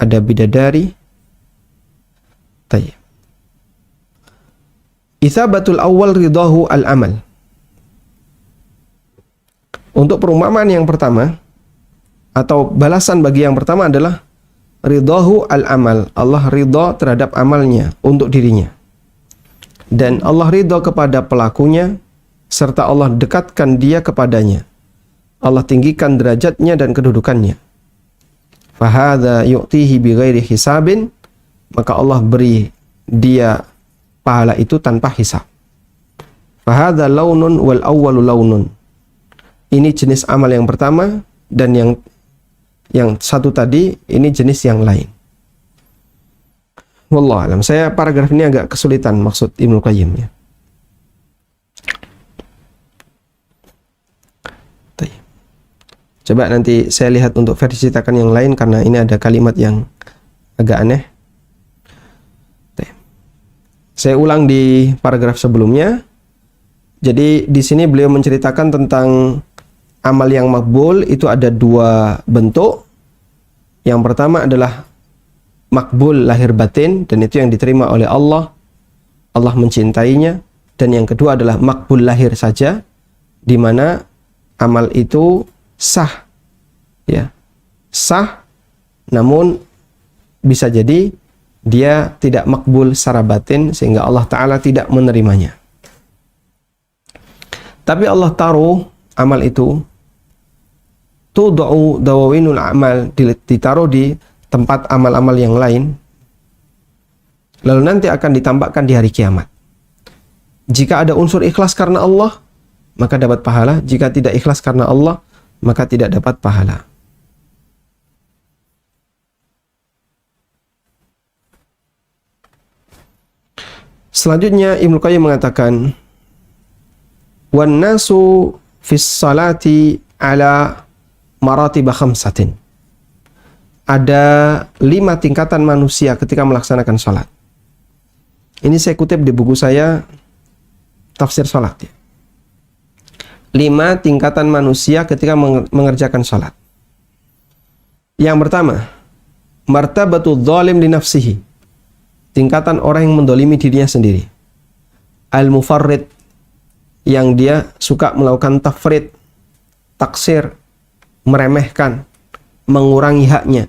ada bidadari. Tayyib. Ithabatul awal ridahu al-amal. Untuk perumpamaan yang pertama, atau balasan bagi yang pertama adalah ridahu al-amal. Allah ridha terhadap amalnya untuk dirinya. Dan Allah ridha kepada pelakunya, serta Allah dekatkan dia kepadanya. Allah tinggikan derajatnya dan kedudukannya. Fahadha yu'tihi bighairi hisabin, maka Allah beri dia pahala itu tanpa hisab. Fahadha launun wal awwalu launun. Ini jenis amal yang pertama, dan yang satu tadi ini jenis yang lain. Wallahu alam. Saya paragraf ini agak kesulitan maksud Ibnu Qayyim ya. Coba nanti saya lihat untuk versi cetakan yang lain, karena ini ada kalimat yang agak aneh. Saya ulang di paragraf sebelumnya. Jadi di sini beliau menceritakan tentang amal yang makbul itu ada dua bentuk. Yang pertama adalah makbul lahir batin, dan itu yang diterima oleh Allah. Allah mencintainya. Dan yang kedua adalah makbul lahir saja, di mana amal itu sah, ya, sah, namun bisa jadi dia tidak makbul secara batin sehingga Allah Ta'ala tidak menerimanya. Tapi Allah taruh amal itu, tud'u dawawinul amal, ditaruh di tempat amal-amal yang lain, lalu nanti akan ditambahkan di hari kiamat. Jika ada unsur ikhlas karena Allah, maka dapat pahala. Jika tidak ikhlas karena Allah, maka tidak dapat pahala. Selanjutnya Ibnu Qayyim mengatakan, wan nasu fis salati ala maratib khamsatin. Ada 5 tingkatan manusia ketika melaksanakan salat. Ini saya kutip di buku saya Tafsir Salat ya. 5 tingkatan manusia ketika mengerjakan salat. Yang pertama, martabatul zalim li nafsihi. Tingkatan orang yang mendolimi dirinya sendiri. Al-mufarrid, yang dia suka melakukan tafrid, taksir, meremehkan, mengurangi haknya.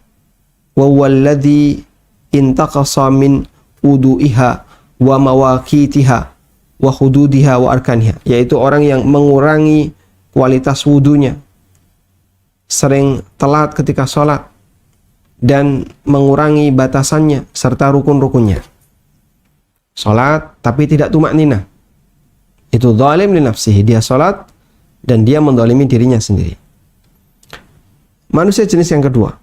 Wa walladzi intaqasa min wudu'iha wa mawaqitiha wa hududiha wa arkaniha, yaitu orang yang mengurangi kualitas wudunya, sering telat ketika sholat, dan mengurangi batasannya serta rukun-rukunnya. Sholat tapi tidak tumakninah, itu zalim li nafsihi. Dia sholat dan dia mendolimi dirinya sendiri. Manusia jenis yang kedua,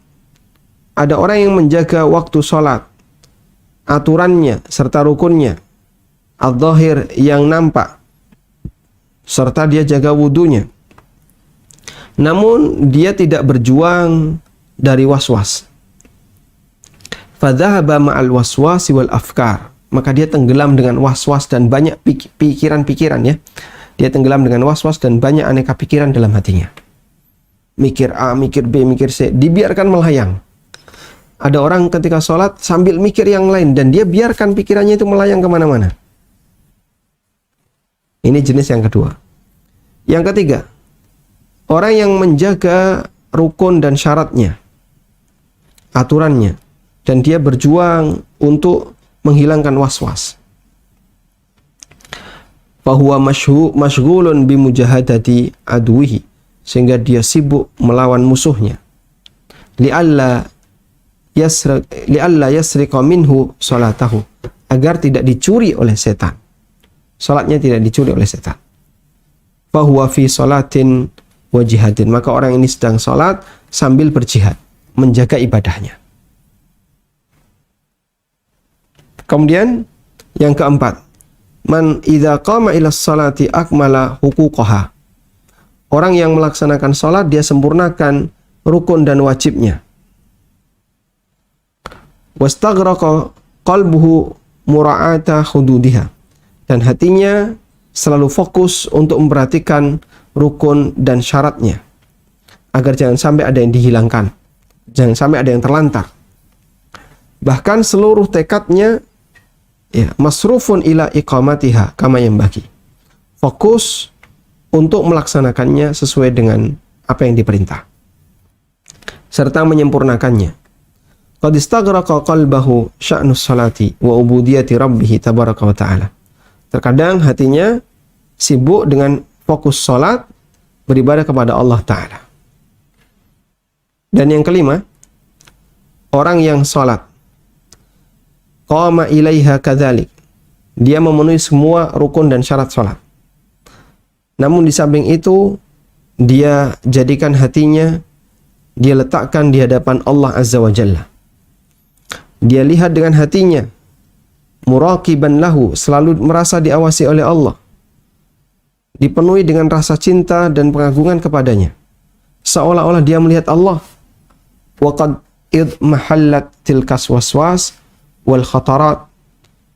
ada orang yang menjaga waktu sholat, aturannya serta rukunnya, al-zahir yang nampak, serta dia jaga wudunya. Namun dia tidak berjuang dari was-was. Fadhahaba ma'al waswasi wal afkar. Maka dia tenggelam dengan was-was dan banyak pikiran-pikiran ya. Dia tenggelam dengan was-was dan banyak aneka pikiran dalam hatinya. Mikir A, mikir B, mikir C. Dibiarkan melayang. Ada orang ketika sholat sambil mikir yang lain, dan dia biarkan pikirannya itu melayang kemana-mana. Ini jenis yang kedua. Yang ketiga, orang yang menjaga rukun dan syaratnya, aturannya, dan dia berjuang untuk menghilangkan was-was. Fahuwa masyghulun bimujahadati adwihi, sehingga dia sibuk melawan musuhnya. Li'alla yasriqa minhu salatahu, agar tidak dicuri oleh setan. Salatnya tidak dicuri oleh setan. Fahuwa fi salatin wa jihadin, maka orang ini sedang salat sambil berjihad, menjaga ibadahnya. Kemudian yang keempat, man idza qama ila salati akmala huquqaha. Orang yang melaksanakan salat dia sempurnakan rukun dan wajibnya. Wastaghraqa qalbuhu mura'ata hududiha, dan hatinya selalu fokus untuk memperhatikan rukun dan syaratnya agar jangan sampai ada yang dihilangkan, jangan sampai ada yang terlantar. Bahkan seluruh tekadnya masrufun ila iqamatiha kama yanbaghi, fokus untuk melaksanakannya sesuai dengan apa yang diperintah serta menyempurnakannya. Qad istaghraqa qalbahu sya'nus salati wa ubudiyati rabbih tabaraka wa ta'ala. Terkadang hatinya sibuk dengan fokus salat, beribadah kepada Allah Ta'ala. Dan yang kelima, orang yang salat qama ilaiha kadzalik, dia memenuhi semua rukun dan syarat salat. Namun di samping itu, dia jadikan hatinya, dia letakkan di hadapan Allah Azza wa Jalla. Dia lihat dengan hatinya, muraqiban lahu, selalu merasa diawasi oleh Allah, dipenuhi dengan rasa cinta dan pengagungan kepadanya, seolah-olah dia melihat Allah. Wa qad idmahallat tilkas waswas wal khatarat,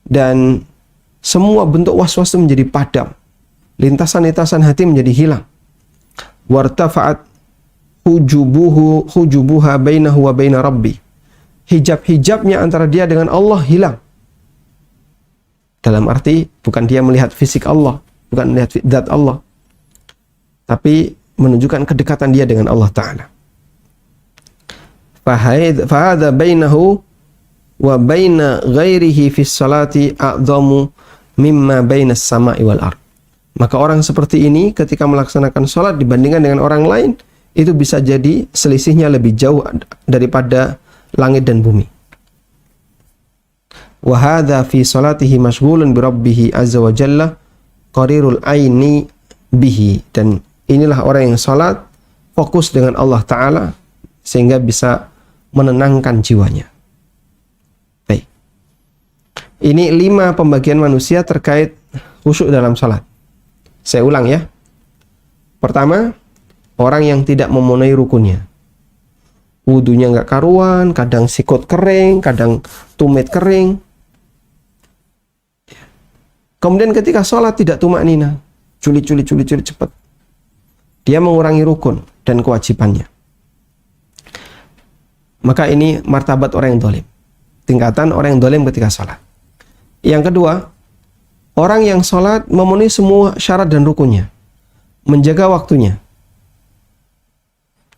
dan semua bentuk waswas itu menjadi padam, lintasan-lintasan hati menjadi hilang. Wartafa'at hujubuha bainahu wa baina rabbi, hijab-hijabnya antara dia dengan Allah hilang. Dalam arti bukan dia melihat fisik Allah, bukan melihat zat Allah, tapi menunjukkan kedekatan dia dengan Allah Ta'ala. Fahadha bainahu wa baina ghairihi fis salati a'zamu mimma bainas sama'i wal ard. Maka orang seperti ini ketika melaksanakan salat dibandingkan dengan orang lain, itu bisa jadi selisihnya lebih jauh daripada langit dan bumi. Wa hadza fi salatihi mashghulun bi rabbih azza wa jalla qarirul aini bihi, dan inilah orang yang salat fokus dengan Allah Ta'ala sehingga bisa menenangkan jiwanya. Baik. Ini 5 pembagian manusia terkait khusyuk dalam salat. Saya ulang ya. Pertama, orang yang tidak memenuhi rukunnya. Wudunya nggak karuan, kadang sikut kering, kadang tumit kering. Kemudian ketika sholat tidak tumaknina, culi cepat. Dia mengurangi rukun dan kewajibannya. Maka ini martabat orang yang dolim. Tingkatan orang yang dolim ketika sholat. Yang kedua, orang yang sholat memenuhi semua syarat dan rukunnya, menjaga waktunya,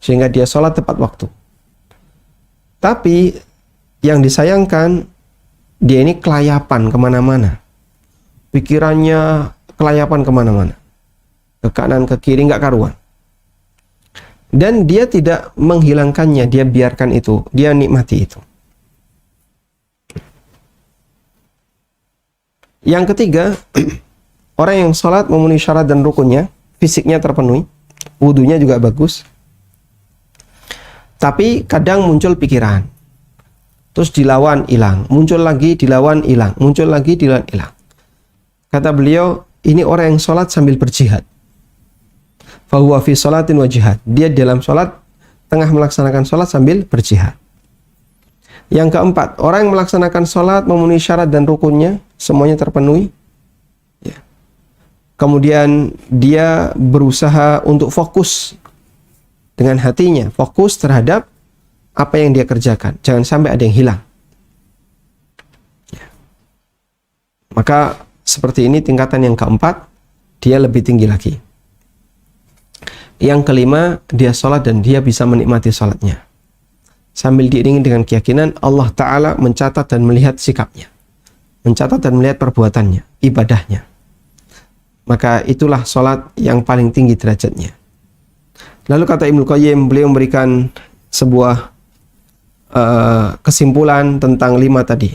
sehingga dia sholat tepat waktu. Tapi yang disayangkan, dia ini kelayapan kemana-mana. Pikirannya kelayapan kemana-mana. Ke kanan, ke kiri, nggak karuan. Dan dia tidak menghilangkannya, dia biarkan itu, dia nikmati itu. Yang ketiga, orang yang sholat memenuhi syarat dan rukunnya, fisiknya terpenuhi, wudunya juga bagus, tapi kadang muncul pikiran, terus dilawan hilang, muncul lagi dilawan hilang, muncul lagi dilawan hilang. Kata beliau, ini orang yang sholat sambil berjihad. Fahuwa fi sholatin wa jihad. Dia dalam sholat, tengah melaksanakan sholat sambil berjihad. Yang keempat, orang yang melaksanakan sholat memenuhi syarat dan rukunnya, semuanya terpenuhi. Ya. Kemudian dia berusaha untuk fokus dengan hatinya, fokus terhadap apa yang dia kerjakan. Jangan sampai ada yang hilang. Ya. Maka seperti ini tingkatan yang keempat, dia lebih tinggi lagi. Yang kelima, dia sholat dan dia bisa menikmati sholatnya, sambil diiringi dengan keyakinan Allah Ta'ala mencatat dan melihat sikapnya, mencatat dan melihat perbuatannya, ibadahnya. Maka itulah sholat yang paling tinggi derajatnya. Lalu kata Ibnu Qayyim, beliau memberikan sebuah kesimpulan tentang 5 tadi.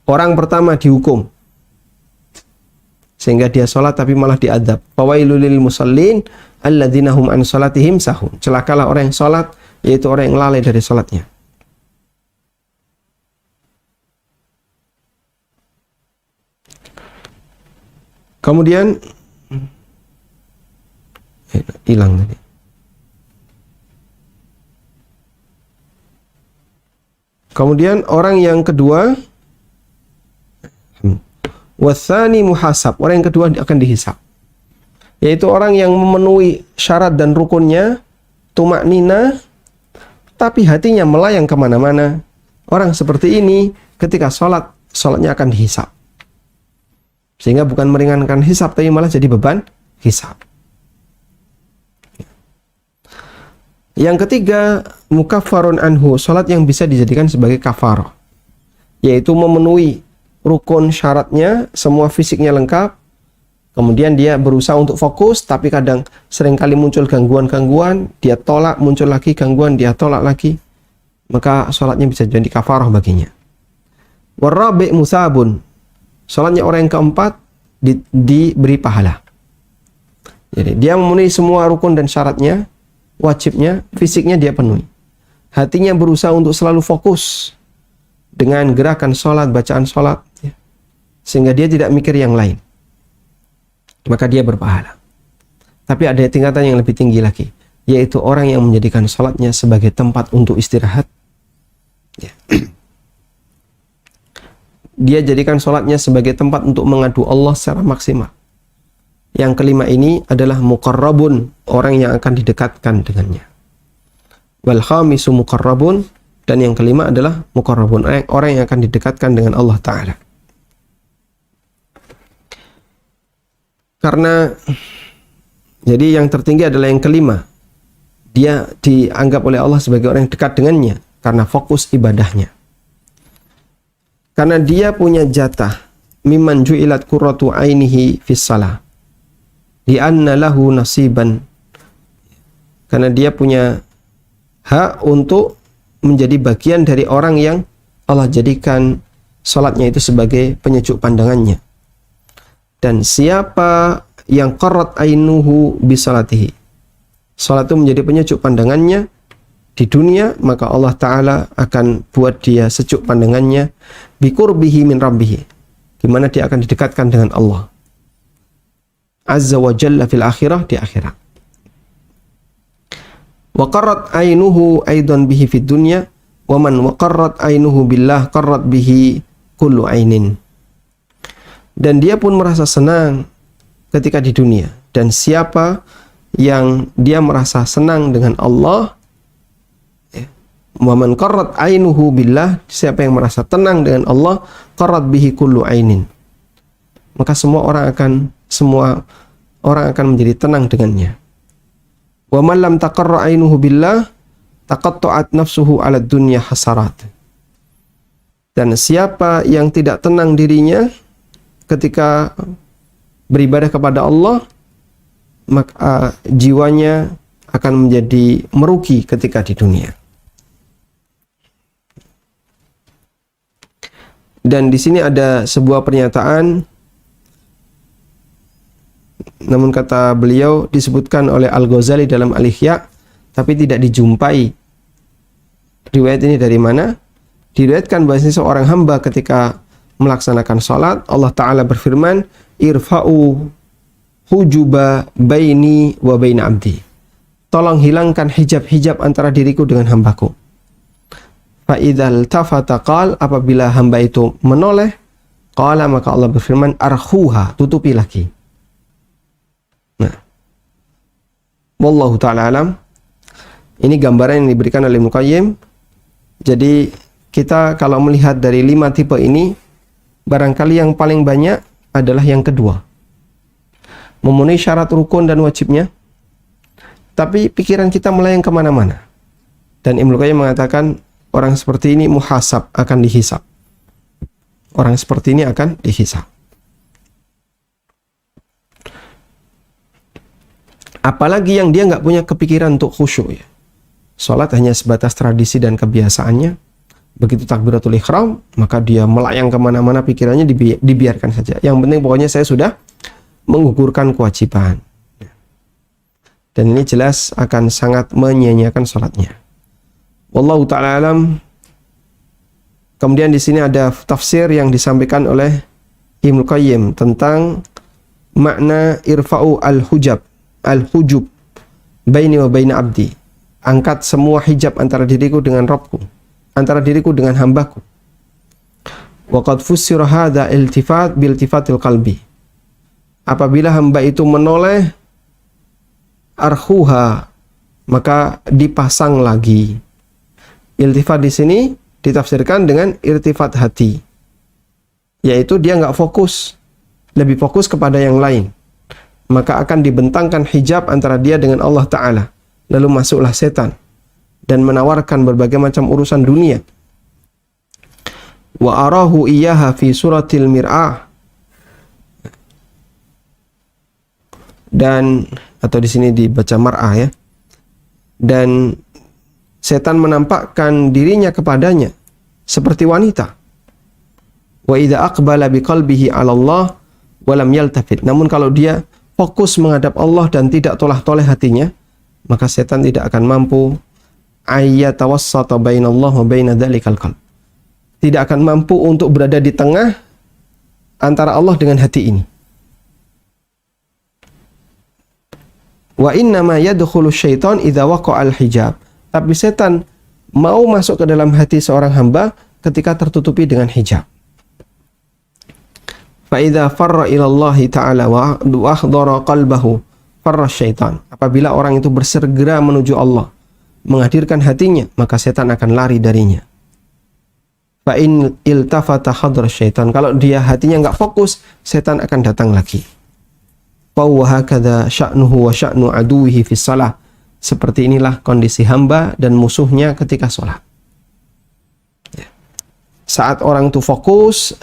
Orang pertama dihukum, sehingga dia sholat tapi malah diadab. Fawailul lil musallin alladzina hum an sholatihim sahun. Celakalah orang yang sholat, yaitu orang yang lalai dari sholatnya. Kemudian hilang tadi. Kemudian orang yang kedua, Watsani muhasab, orang yang kedua akan dihisab. Yaitu orang yang memenuhi syarat dan rukunnya, tumaknina, tapi hatinya melayang kemana-mana. Orang seperti ini ketika sholatnya akan dihisab. Sehingga bukan meringankan hisab, tapi malah jadi beban hisab. Yang ketiga, mukaffarun anhu, sholat yang bisa dijadikan sebagai kafarah. Yaitu memenuhi rukun syaratnya, semua fisiknya lengkap. Kemudian dia berusaha untuk fokus, tapi kadang seringkali muncul gangguan-gangguan, dia tolak, muncul lagi gangguan, dia tolak lagi. Maka sholatnya bisa jadi kafarah baginya. Warabi' musabun, sholatnya orang yang keempat diberi pahala. Jadi dia memenuhi semua rukun dan syaratnya, wajibnya, fisiknya dia penuhi. Hatinya berusaha untuk selalu fokus dengan gerakan sholat, bacaan sholat, ya. Sehingga dia tidak mikir yang lain. Maka dia berpahala. Tapi ada tingkatan yang lebih tinggi lagi, yaitu orang yang menjadikan sholatnya sebagai tempat untuk istirahat. Ya. Dia jadikan sholatnya sebagai tempat untuk mengadu Allah secara maksimal. Yang kelima ini adalah muqarrabun, orang yang akan didekatkan dengannya. Wal khamisu muqarrabun, dan yang kelima adalah muqarrabun, orang yang akan didekatkan dengan Allah Ta'ala. Karena jadi yang tertinggi adalah yang kelima. Dia dianggap oleh Allah sebagai orang yang dekat dengannya karena fokus ibadahnya. Karena dia punya jatah mimman ju'ilat qurratu ainihi fis shalah. Di anna lahu nasiban. Karena dia punya hak untuk menjadi bagian dari orang yang Allah jadikan salatnya itu sebagai penyejuk pandangannya. Dan siapa yang qarrat ainuhu bisalatihi, salat itu menjadi penyejuk pandangannya di dunia, maka Allah Ta'ala akan buat dia sejuk pandangannya biqurbihi min rabbihi, di mana dia akan didekatkan dengan Allah Azza wa Jalla fil akhirah, di akhirat. Wa qarrat ainuhu aidan bihi fid dunya, wa man waqarrat ainuhu billah qarrat bihi kullu ainin. Dan dia pun merasa senang ketika di dunia. Dan siapa yang dia merasa senang dengan Allah, wa man qarrat ainuhu billah, siapa yang merasa tenang dengan Allah, qarrat bihi kullu ainin, maka semua orang akan menjadi tenang dengannya. Wa man lam taqarra ainuhu billah taqatta'at nafsuhu 'ala dunya hasarat. Dan siapa yang tidak tenang dirinya ketika beribadah kepada Allah, maka jiwanya akan menjadi merugi ketika di dunia. Dan di sini ada sebuah pernyataan, namun kata beliau disebutkan oleh Al-Ghazali dalam Al-Ihya, tapi tidak dijumpai riwayat ini dari mana. Diriwayatkan bahwa seorang hamba ketika melaksanakan salat, Allah Ta'ala berfirman, irfa'u hujuba baini wa baina abdi, tolong hilangkan hijab-hijab antara diriku dengan hambaku. Fa'idhal tafata qal, apabila hamba itu menoleh, qala, maka Allah berfirman, arhuha, tutupi lagi. Nah, wallahu ta'ala alam. Ini gambaran yang diberikan oleh Ibnu Qayyim. Jadi kita kalau melihat dari 5 tipe ini, barangkali yang paling banyak adalah yang kedua, memenuhi syarat rukun dan wajibnya, tapi pikiran kita melayang kemana-mana. Dan Ibnu Qayyim mengatakan orang seperti ini muhasab, akan dihisab. Orang seperti ini akan dihisab. Apalagi yang dia nggak punya kepikiran untuk khusyuk, ya. Salat hanya sebatas tradisi dan kebiasaannya. Begitu takbiratul ihram, maka dia melayang kemana-mana, pikirannya dibiarkan saja. Yang penting pokoknya saya sudah menggugurkan kewajiban. Dan ini jelas akan sangat menyia-nyiakan salatnya. Wallahu ta'ala alam. Kemudian di sini ada tafsir yang disampaikan oleh Ibnu Qayyim tentang makna irfa'u al-hujub baini wa baina abdi. Angkat semua hijab antara diriku dengan Rabbku, antara diriku dengan hambaku. Wa qad fussira hadza iltifat bil iltifatil qalbi. Apabila hamba itu menoleh arkhuha, maka dipasang lagi. Iltifat di sini ditafsirkan dengan irtifat hati, yaitu dia nggak fokus, lebih fokus kepada yang lain. Maka akan dibentangkan hijab antara dia dengan Allah Ta'ala. Lalu masuklah setan dan menawarkan berbagai macam urusan dunia. Wa arahu iyyaha fi suratil mir'ah. Dan atau di sini dibaca mar'ah ya. Dan setan menampakkan dirinya kepadanya seperti wanita. Wa idza aqbala biqalbihi 'ala Allah wa lam yaltafit. Namun kalau dia fokus menghadap Allah dan tidak tolah-toleh hatinya, maka setan tidak akan mampu ayyatawassata bainallah wa baina dzalikal qalb. Tidak akan mampu untuk berada di tengah antara Allah dengan hati ini. Wa innama yadkhulu syaitan idza waqa'al hijab. Tapi setan mau masuk ke dalam hati seorang hamba ketika tertutupi dengan hijab. Fa idza farra ila Allah ta'ala wa akhdara qalbahu farra syaitan. Apabila orang itu bersegera menuju Allah, menghadirkan hatinya, maka setan akan lari darinya. Fa in iltafata hadra syaitan. Kalau dia hatinya enggak fokus, setan akan datang lagi. Fa wa hakadha sya'nuhu wa sya'nu aduwihi fi shalah. Seperti inilah kondisi hamba dan musuhnya ketika sholat. Ya. Saat orang itu fokus,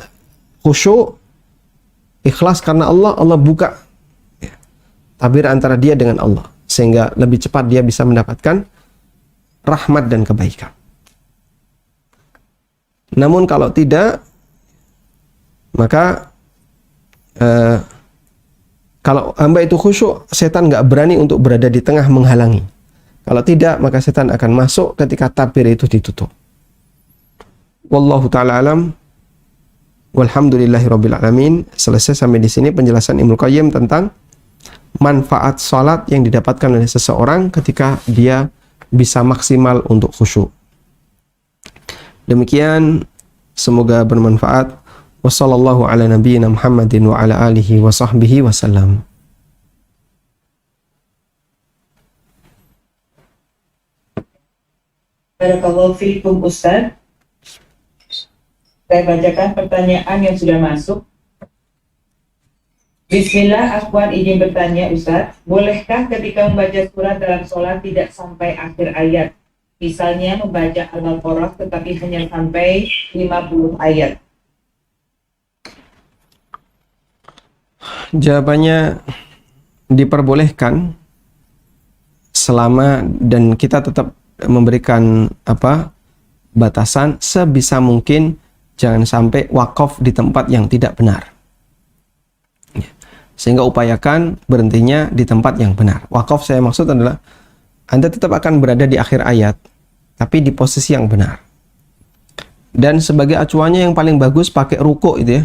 khusyuk, ikhlas karena Allah, Allah buka ya, tabir antara dia dengan Allah, sehingga lebih cepat dia bisa mendapatkan rahmat dan kebaikan. Namun kalau tidak, maka kalau hamba itu khusyuk, setan nggak berani untuk berada di tengah menghalangi. Kalau tidak, maka setan akan masuk ketika tabir itu ditutup. Wallahu ta'ala alam. Walhamdulillahirabbil alamin. Selesai sampai di sini penjelasan Ibnu Qayyim tentang manfaat salat yang didapatkan oleh seseorang ketika dia bisa maksimal untuk khusyuk. Demikian, semoga bermanfaat. Wassallallahu ala nabiyyina Muhammadin wa ala alihi wa sahbihi wasallam. Barakallahu fiikum Ustaz. Saya bacakan pertanyaan yang sudah masuk. Bismillah, Akhwan izin bertanya Ustaz, bolehkah ketika membaca surat dalam sholat tidak sampai akhir ayat? Misalnya membaca Al-Baqarah tetapi hanya sampai 50 ayat. Jawabannya diperbolehkan selama dan kita tetap memberikan batasan sebisa mungkin, jangan sampai wakaf di tempat yang tidak benar. Sehingga upayakan berhentinya di tempat yang benar. Wakaf saya maksud adalah Anda tetap akan berada di akhir ayat, tapi di posisi yang benar. Dan sebagai acuannya yang paling bagus pakai ruko itu ya.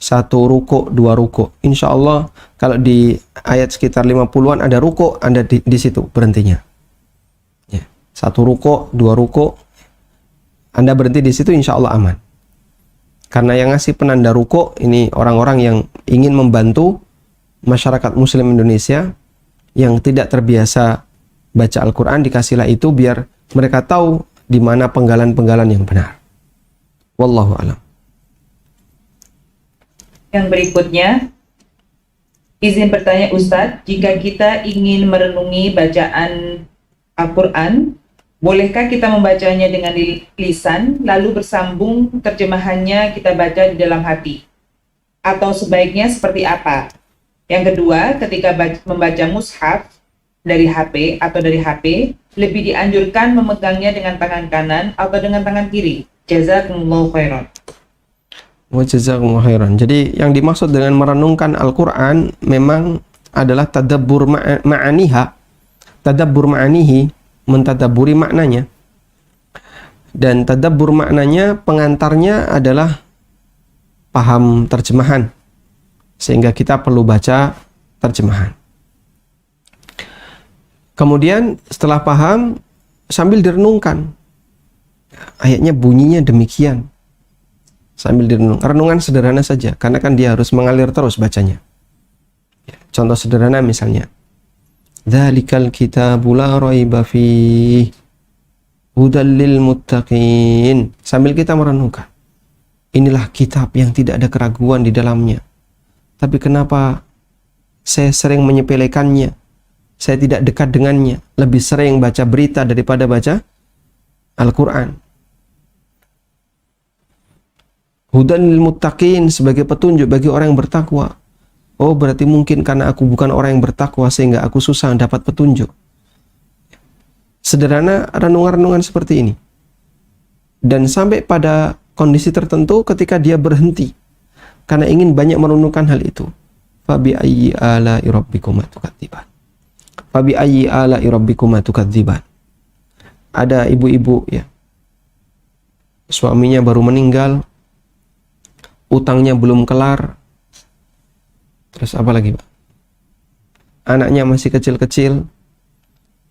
1 ruko, 2 ruko. Insya Allah kalau di ayat sekitar 50-an ada ruko, Anda di situ berhentinya. Ya. 1 ruko, 2 ruko, Anda berhenti di situ insya Allah aman. Karena yang ngasih penanda ruko ini orang-orang yang ingin membantu masyarakat Muslim Indonesia yang tidak terbiasa baca Al-Quran, dikasihlah itu biar mereka tahu di mana penggalan-penggalan yang benar. Wallahu a'lam. Yang berikutnya, izin bertanya Ustadz, jika kita ingin merenungi bacaan Al-Quran, bolehkah kita membacanya dengan lisan, lalu bersambung terjemahannya kita baca di dalam hati? Atau sebaiknya seperti apa? Yang kedua, ketika membaca mushaf dari HP atau dari HP, lebih dianjurkan memegangnya dengan tangan kanan atau dengan tangan kiri. Jazakumullahu khairan. Wa jazakumullahu khairan. Jadi yang dimaksud dengan merenungkan Al-Quran memang adalah tadabbur ma'aniha, tadabbur ma'anihi, mentadabburi maknanya. Dan tadabbur maknanya pengantarnya adalah paham terjemahan, sehingga kita perlu baca terjemahan. Kemudian setelah paham, sambil direnungkan. Ayatnya bunyinya demikian. sambil direnung. Renungan sederhana saja, karena kan dia harus mengalir terus bacanya. Contoh sederhana misalnya, Dzalikal kitabu la raiba fihi hudal lil muttaqin. Sambil kita merenungkan, inilah kitab yang tidak ada keraguan di dalamnya. Tapi kenapa saya sering menyepelekannya? Saya tidak dekat dengannya. Lebih sering baca berita daripada baca Al-Quran. Hudan lil muttaqin, sebagai petunjuk bagi orang yang bertakwa. Oh, berarti mungkin karena aku bukan orang yang bertakwa sehingga aku susah dapat petunjuk. Sederhana renungan-renungan seperti ini. Dan sampai pada kondisi tertentu ketika dia berhenti karena ingin banyak merenungkan hal itu. Fabi ayyi ala'i rabbikuma tukadziban. Fabi ayyi ala'i rabbikuma tukadziban. Ada ibu-ibu ya. Suaminya baru meninggal, utangnya belum kelar. Terus apa lagi, Pak? Anaknya masih kecil-kecil,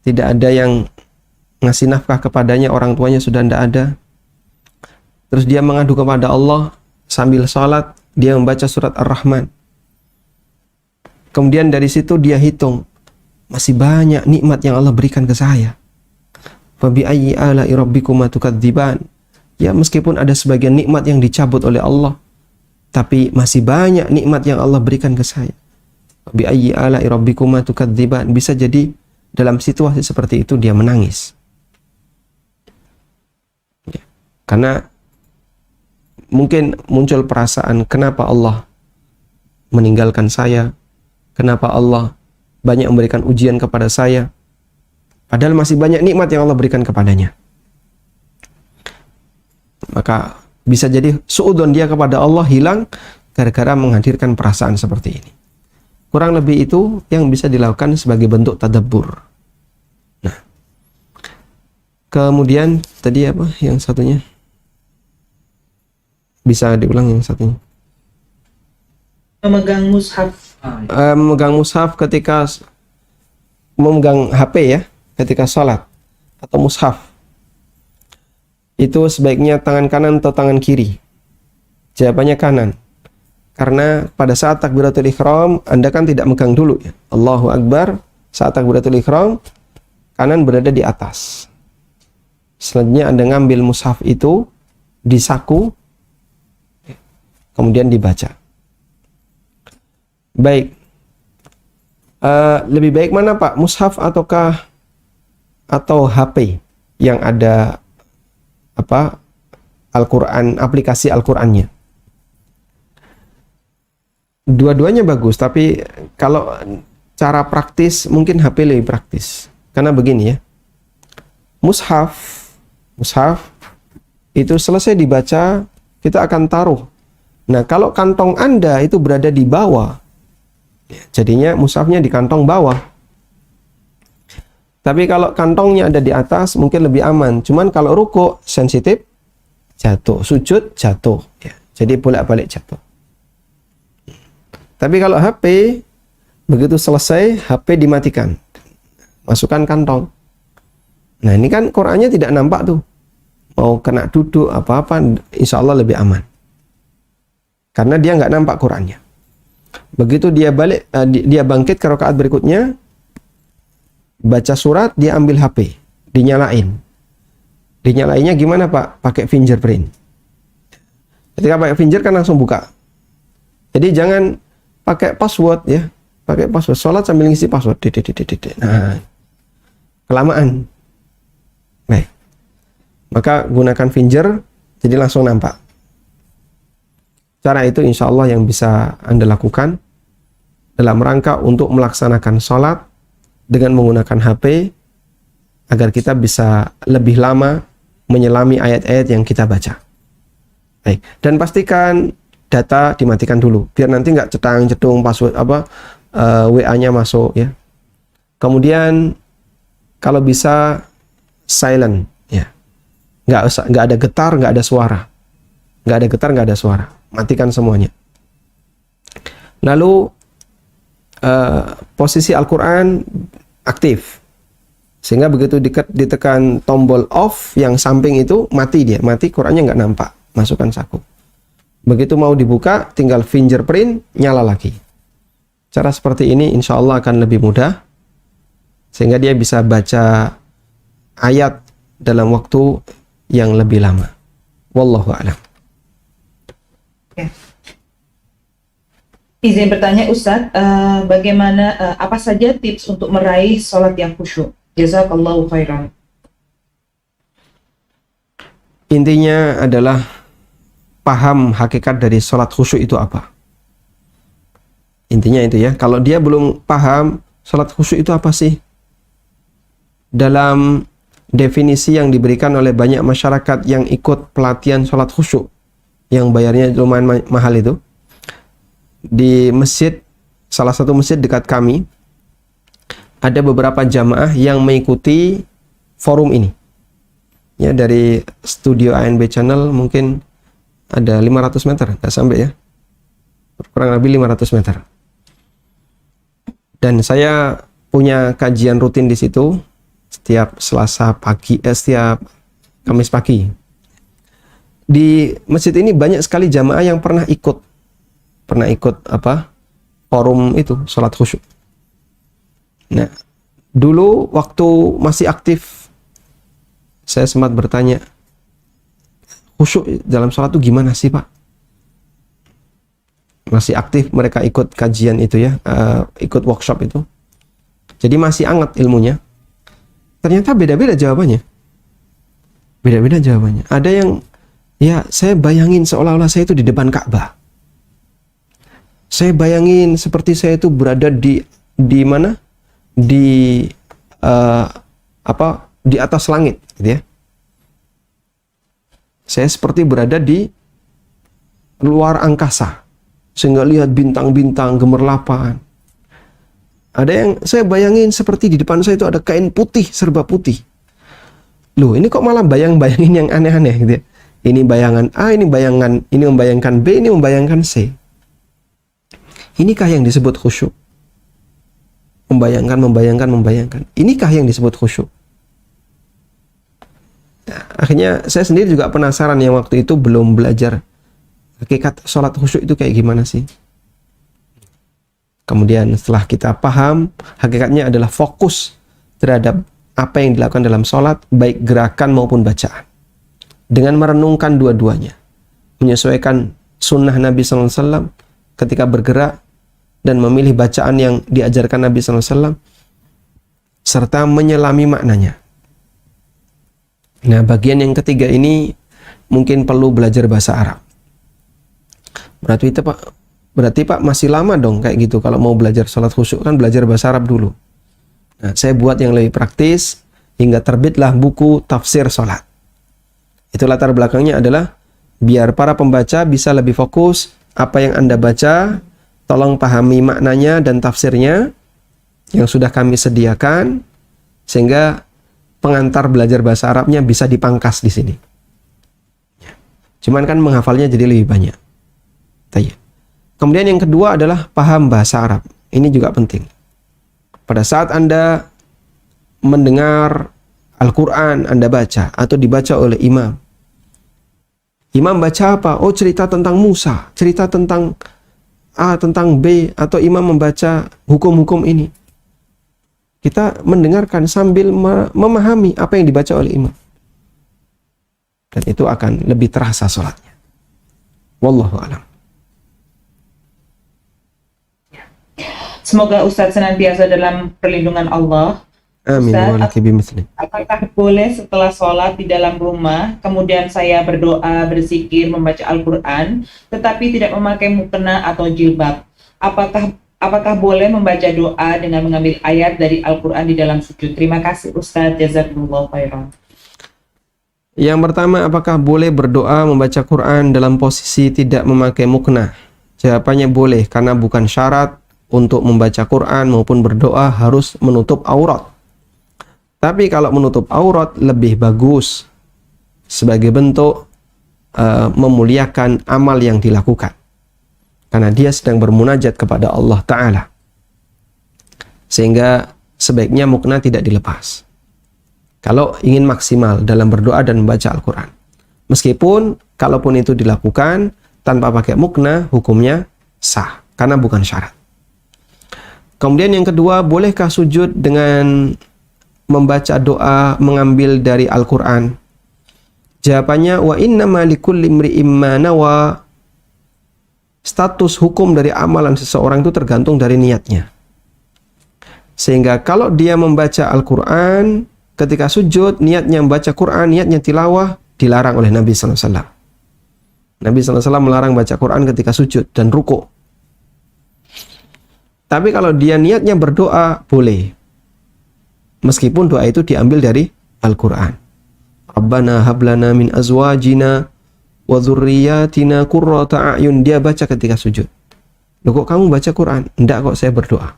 tidak ada yang ngasih nafkah kepadanya, orang tuanya sudah tidak ada. Terus dia mengadu kepada Allah sambil sholat, dia membaca surat Ar-Rahman. Kemudian dari situ dia hitung, masih banyak nikmat yang Allah berikan ke saya. Fabi ayyi ala'i rabbikuma tukadziban. Ya, meskipun ada sebagian nikmat yang dicabut oleh Allah, tapi masih banyak nikmat yang Allah berikan ke saya. Bi ayyi ala'i rabbikuma tukadziban. Bisa jadi dalam situasi seperti itu dia menangis. Ya. Karena mungkin muncul perasaan, kenapa Allah meninggalkan saya? Kenapa Allah banyak memberikan ujian kepada saya? Padahal masih banyak nikmat yang Allah berikan kepadanya. Maka bisa jadi suudzon dia kepada Allah hilang gara-gara menghadirkan perasaan seperti ini. Kurang lebih itu yang bisa dilakukan sebagai bentuk tadabbur. Nah, kemudian tadi apa yang satunya? Bisa diulang yang satunya? Memegang mushaf. Memegang mushaf ketika memegang HP ya, ketika sholat atau mushaf. Itu sebaiknya tangan kanan atau tangan kiri? Jawabannya kanan. Karena pada saat takbiratul ihram, Anda kan tidak megang dulu ya. Allahu Akbar, saat takbiratul ihram, kanan berada di atas. Selanjutnya Anda ngambil mushaf itu, di saku, kemudian dibaca. Baik. Lebih baik mana Pak? Mushaf atau HP yang ada Al-Quran, aplikasi Al-Qurannya. Dua-duanya bagus, tapi kalau cara praktis mungkin HP lebih praktis. Karena begini ya, mushaf itu selesai dibaca, kita akan taruh. Nah, kalau kantong Anda itu berada di bawah, jadinya mushafnya di kantong bawah. Tapi kalau kantongnya ada di atas mungkin lebih aman. Cuman kalau ruku sensitif, jatuh, sujud jatuh ya. Jadi bolak-balik jatuh. Tapi kalau HP, begitu selesai HP dimatikan, masukkan kantong. Nah, ini kan Qur'annya tidak nampak tuh. Mau kena duduk apa-apa, insya Allah lebih aman. Karena dia nggak nampak Qur'annya. Begitu dia balik, dia bangkit ke rakaat berikutnya, baca surat, dia ambil HP, dinyalain. Dinyalainnya gimana Pak? Pakai fingerprint. Ketika pakai finger kan langsung buka. Jadi jangan pakai password ya. Pakai password. Sholat sambil ngisi password. Nah, kelamaan. Baik. Maka gunakan finger, jadi langsung nampak. Cara itu insya Allah yang bisa Anda lakukan dalam rangka untuk melaksanakan sholat dengan menggunakan HP agar kita bisa lebih lama menyelami ayat-ayat yang kita baca. Baik, dan pastikan data dimatikan dulu biar nanti nggak cetang-cedung password WA-nya masuk ya. Kemudian kalau bisa silent ya, nggak ada getar, nggak ada suara, nggak ada getar, nggak ada suara, matikan semuanya. Lalu posisi Al-Quran aktif. Sehingga begitu ditekan tombol off yang samping itu, mati dia. Mati, Qurannya nggak nampak. Masukkan saku. Begitu mau dibuka, tinggal fingerprint, nyala lagi. Cara seperti ini insya Allah akan lebih mudah, sehingga dia bisa baca ayat dalam waktu yang lebih lama. Wallahu a'lam. Ya. Izin bertanya Ustadz, bagaimana apa saja tips untuk meraih sholat yang khusyuk? Jazakallahu khairan. Intinya adalah paham hakikat dari sholat khusyuk itu apa. Intinya itu ya. Kalau dia belum paham sholat khusyuk itu apa sih? Dalam definisi yang diberikan oleh banyak masyarakat yang ikut pelatihan sholat khusyuk, yang bayarnya lumayan mahal itu, di masjid, salah satu masjid dekat kami, ada beberapa jamaah yang mengikuti forum ini. Ya, dari studio ANB Channel mungkin ada 500 meter, nggak sampai ya, kurang lebih 500 meter. Dan saya punya kajian rutin di situ setiap Selasa pagi, setiap Kamis pagi. Di masjid ini banyak sekali jamaah yang pernah ikut forum itu sholat khusyuk. Nah, dulu waktu masih aktif, saya sempat bertanya, khusyuk dalam sholat itu gimana sih Pak? Masih aktif mereka ikut kajian itu ya, ikut workshop itu. Jadi masih hangat ilmunya. Ternyata beda-beda jawabannya. Beda-beda jawabannya. Ada yang, ya saya bayangin seolah-olah saya itu di depan Ka'bah. Saya bayangin seperti saya itu berada di mana? Di di atas langit, gitu ya. Saya seperti berada di luar angkasa, sehingga lihat bintang-bintang gemerlapan. Ada yang saya bayangin seperti di depan saya itu ada kain putih, serba putih. Loh, ini kok malah bayang-bayangin yang aneh-aneh gitu ya. Ini bayangan A, ini membayangkan B, ini membayangkan C. Inikah yang disebut khusyuk? Membayangkan. Inikah yang disebut khusyuk? Nah, akhirnya saya sendiri juga penasaran yang waktu itu belum belajar hakikat sholat khusyuk itu kayak gimana sih. Kemudian setelah kita paham, hakikatnya adalah fokus terhadap apa yang dilakukan dalam sholat, baik gerakan maupun bacaan. Dengan merenungkan dua-duanya. Menyesuaikan sunnah Nabi SAW ketika bergerak, dan memilih bacaan yang diajarkan Nabi SAW, serta menyelami maknanya. Nah, bagian yang ketiga ini mungkin perlu belajar bahasa Arab. Berarti Pak masih lama dong kayak gitu. Kalau mau belajar sholat khusyuk kan belajar bahasa Arab dulu. Nah, saya buat yang lebih praktis hingga terbitlah buku tafsir sholat. Itu latar belakangnya adalah biar para pembaca bisa lebih fokus apa yang Anda baca, tolong pahami maknanya dan tafsirnya yang sudah kami sediakan, sehingga pengantar belajar bahasa Arabnya bisa dipangkas di sini. Cuman kan menghafalnya jadi lebih banyak. Tayyib. Kemudian yang kedua adalah paham bahasa Arab. Ini juga penting. Pada saat Anda mendengar Al-Quran, Anda baca atau dibaca oleh imam. Imam baca apa? Oh, cerita tentang Musa, cerita tentang A, tentang B, atau imam membaca hukum-hukum ini. Kita mendengarkan sambil memahami apa yang dibaca oleh imam. Dan itu akan lebih terasa sholatnya. Wallahu a'lam. Semoga Ustadz senantiasa dalam perlindungan Allah. Amin. Ustadz, apakah boleh setelah sholat di dalam rumah, kemudian saya berdoa, berzikir, membaca Al-Quran, tetapi tidak memakai mukena atau jilbab? Apakah boleh membaca doa dengan mengambil ayat dari Al-Quran di dalam sujud? Terima kasih Ustadz, jazakumullah khairan. Yang pertama, apakah boleh berdoa membaca Quran dalam posisi tidak memakai mukena? Jawabannya boleh, karena bukan syarat untuk membaca Quran maupun berdoa harus menutup aurat. Tapi kalau menutup aurat lebih bagus sebagai bentuk memuliakan amal yang dilakukan. Karena dia sedang bermunajat kepada Allah Ta'ala. Sehingga sebaiknya mukena tidak dilepas. Kalau ingin maksimal dalam berdoa dan membaca Al-Quran. Meskipun kalaupun itu dilakukan, tanpa pakai mukna, hukumnya sah karena bukan syarat. Kemudian yang kedua, bolehkah sujud dengan membaca doa mengambil dari Al-Quran? Jawabannya, wa innama likulli imri'im ma nawa. Status hukum dari amalan seseorang itu tergantung dari niatnya. Sehingga kalau dia membaca Al-Quran, ketika sujud, niatnya membaca Quran, niatnya tilawah, dilarang oleh Nabi SAW. Nabi SAW melarang baca Quran ketika sujud dan ruku'. Tapi kalau dia niatnya berdoa, boleh. Meskipun doa itu diambil dari Al-Quran. Rabbana hablana min azwajina wa dzurriyyatina qurrata a'yun. Dia baca ketika sujud. Loh, kok kamu baca Quran? Enggak kok, saya berdoa.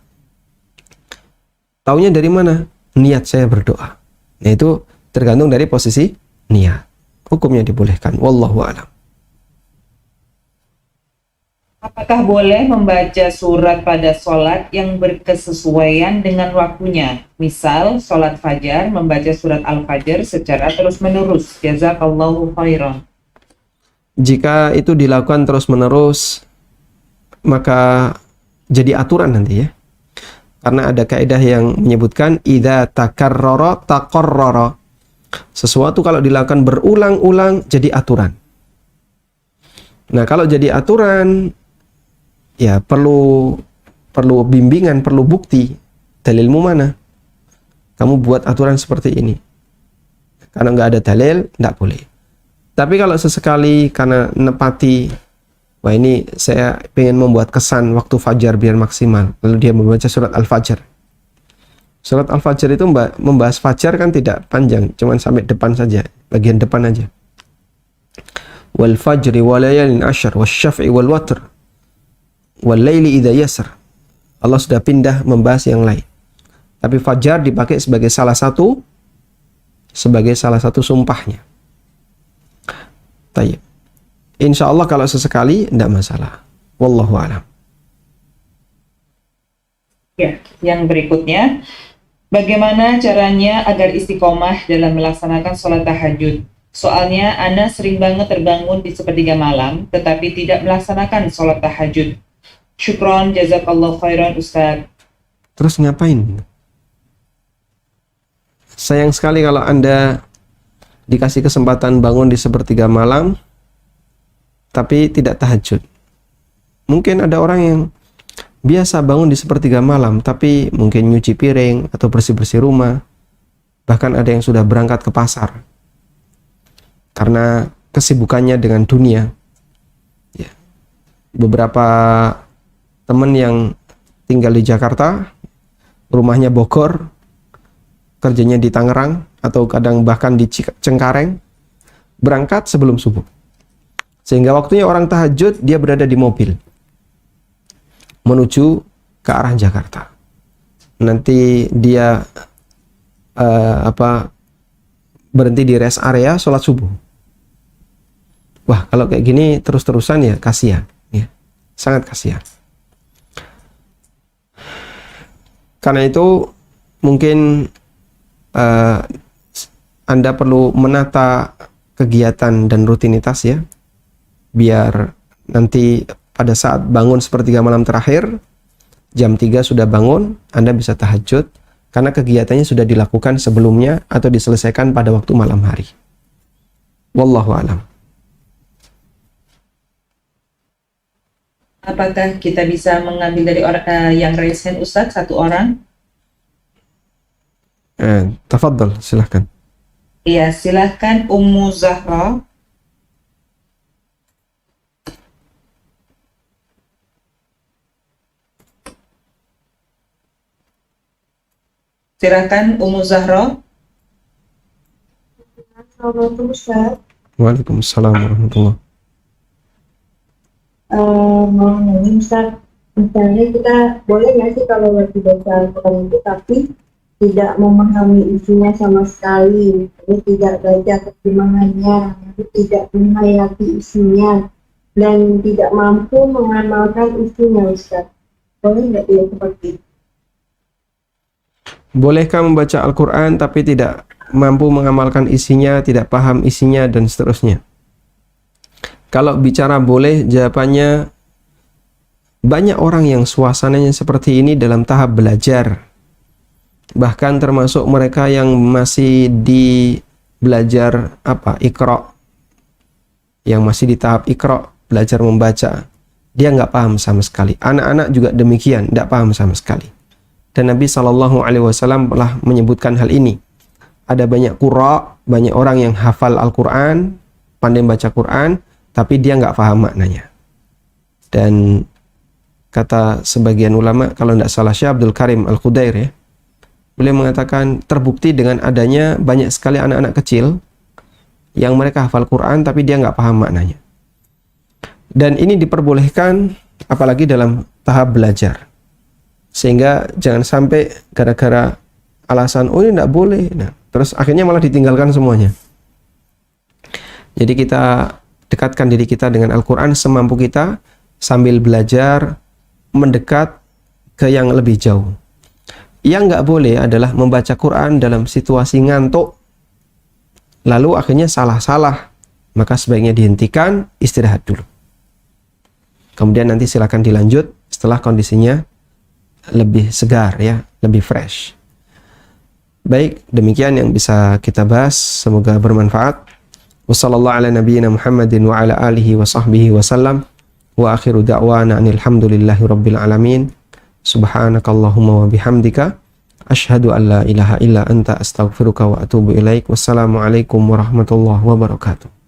Taunya dari mana? Niat saya berdoa. Nah, itu tergantung dari posisi niat. Hukumnya dibolehkan. Wallahu a'lam. Apakah boleh membaca surat pada sholat yang berkesesuaian dengan waktunya? Misal, sholat fajar, membaca surat Al-Fajr secara terus-menerus. Jazakallahu khairan. Jika itu dilakukan terus-menerus, maka jadi aturan nanti ya. Karena ada kaidah yang menyebutkan idza takarrara taqarrara. Sesuatu kalau dilakukan berulang-ulang jadi aturan. Nah, kalau jadi aturan, ya perlu bimbingan, perlu bukti. Dalilmu mana? Kamu buat aturan seperti ini. Karena nggak ada dalil, nggak boleh. Tapi kalau sesekali karena nepati, wah ini saya pengen membuat kesan waktu fajar biar maksimal, lalu dia membaca surat Al-Fajr. Surat Al-Fajr itu membahas fajar kan tidak panjang, cuman sampai depan saja, bagian depan aja. Wal fajri wa layalin ashar wasyaf'i wal watr wal laili idza yasr. Allah sudah pindah membahas yang lain. Tapi fajar dipakai sebagai salah satu sumpahnya. Tayyib. Insya Allah kalau sesekali tidak masalah. Wallahu a'lam. Ya, yang berikutnya, bagaimana caranya agar istiqomah dalam melaksanakan sholat tahajud? Soalnya, Ana sering banget terbangun di sepertiga malam, tetapi tidak melaksanakan sholat tahajud. Syukron, jazakallah khairan, Ustaz. Terus ngapain? Sayang sekali kalau Anda dikasih kesempatan bangun di sepertiga malam, tapi tidak tahajud. Mungkin ada orang yang biasa bangun di sepertiga malam, tapi mungkin nyuci piring atau bersih-bersih rumah. Bahkan ada yang sudah berangkat ke pasar. Karena kesibukannya dengan dunia. Ya. Beberapa teman yang tinggal di Jakarta, rumahnya Bogor, kerjanya di Tangerang, atau kadang bahkan di Cengkareng, berangkat sebelum subuh. Sehingga waktunya orang tahajud, dia berada di mobil menuju ke arah Jakarta. Nanti dia berhenti di rest area sholat subuh. Wah, kalau kayak gini terus-terusan ya kasihan, ya. Sangat kasihan. Karena itu mungkin Anda perlu menata kegiatan dan rutinitas ya, biar nanti pada saat bangun sepertiga malam terakhir, jam 3 sudah bangun, Anda bisa tahajud, karena kegiatannya sudah dilakukan sebelumnya atau diselesaikan pada waktu malam hari. Wallahu a'lam. Apakah kita bisa mengambil dari yang raise hand, Ustaz, satu orang? Tafadhal, silahkan. Iya, silahkan Ummu Zahra. Silakan Ummu Zahra. Assalamualaikum Ustaz. Waalaikumsalam warahmatullahi. Mau nanya Ustaz, misalnya kita boleh nggak sih kalau lagi baca Al-Quran itu tapi tidak memahami isinya sama sekali, jadi tidak baca terjemahannya, tidak menghayati isinya, dan tidak mampu mengamalkan isinya Ustaz. Boleh nggak dia seperti itu? Bolehkah membaca Al-Quran tapi tidak mampu mengamalkan isinya, tidak paham isinya, dan seterusnya? Kalau bicara boleh, jawabannya banyak orang yang suasananya seperti ini dalam tahap belajar. Bahkan termasuk mereka yang masih di belajar Iqra. Yang masih di tahap Iqra, belajar membaca. Dia nggak paham sama sekali. Anak-anak juga demikian, nggak paham sama sekali. Dan Nabi SAW telah menyebutkan hal ini. Ada banyak qurra, banyak orang yang hafal Al-Quran, pandai baca Quran, tapi dia nggak paham maknanya. Dan kata sebagian ulama, kalau tidak salah Syekh Abdul Karim Al-Khudair ya, beliau mengatakan terbukti dengan adanya banyak sekali anak-anak kecil yang mereka hafal Quran tapi dia nggak paham maknanya. Dan ini diperbolehkan apalagi dalam tahap belajar. Sehingga jangan sampai gara-gara alasan oh ini tidak boleh, nah, terus akhirnya malah ditinggalkan semuanya. Jadi kita dekatkan diri kita dengan Al-Quran semampu kita sambil belajar mendekat ke yang lebih jauh. Yang nggak boleh adalah membaca Quran dalam situasi ngantuk, lalu akhirnya salah-salah. Maka sebaiknya dihentikan, istirahat dulu. Kemudian nanti silakan dilanjut setelah kondisinya lebih segar ya, lebih fresh. Baik, demikian yang bisa kita bahas. Semoga bermanfaat. Wassallallahu ala nabiyyina Muhammadin wa ala alihi wa sahbihi wa sallam. Wa akhiru da'wana anilhamdulillahi rabbil alamin. Subhanakallahumma wa bihamdika asyhadu an la ilaha illa anta astaghfiruka wa atubu ilaik. Wassalamualaikum warahmatullahi wabarakatuh.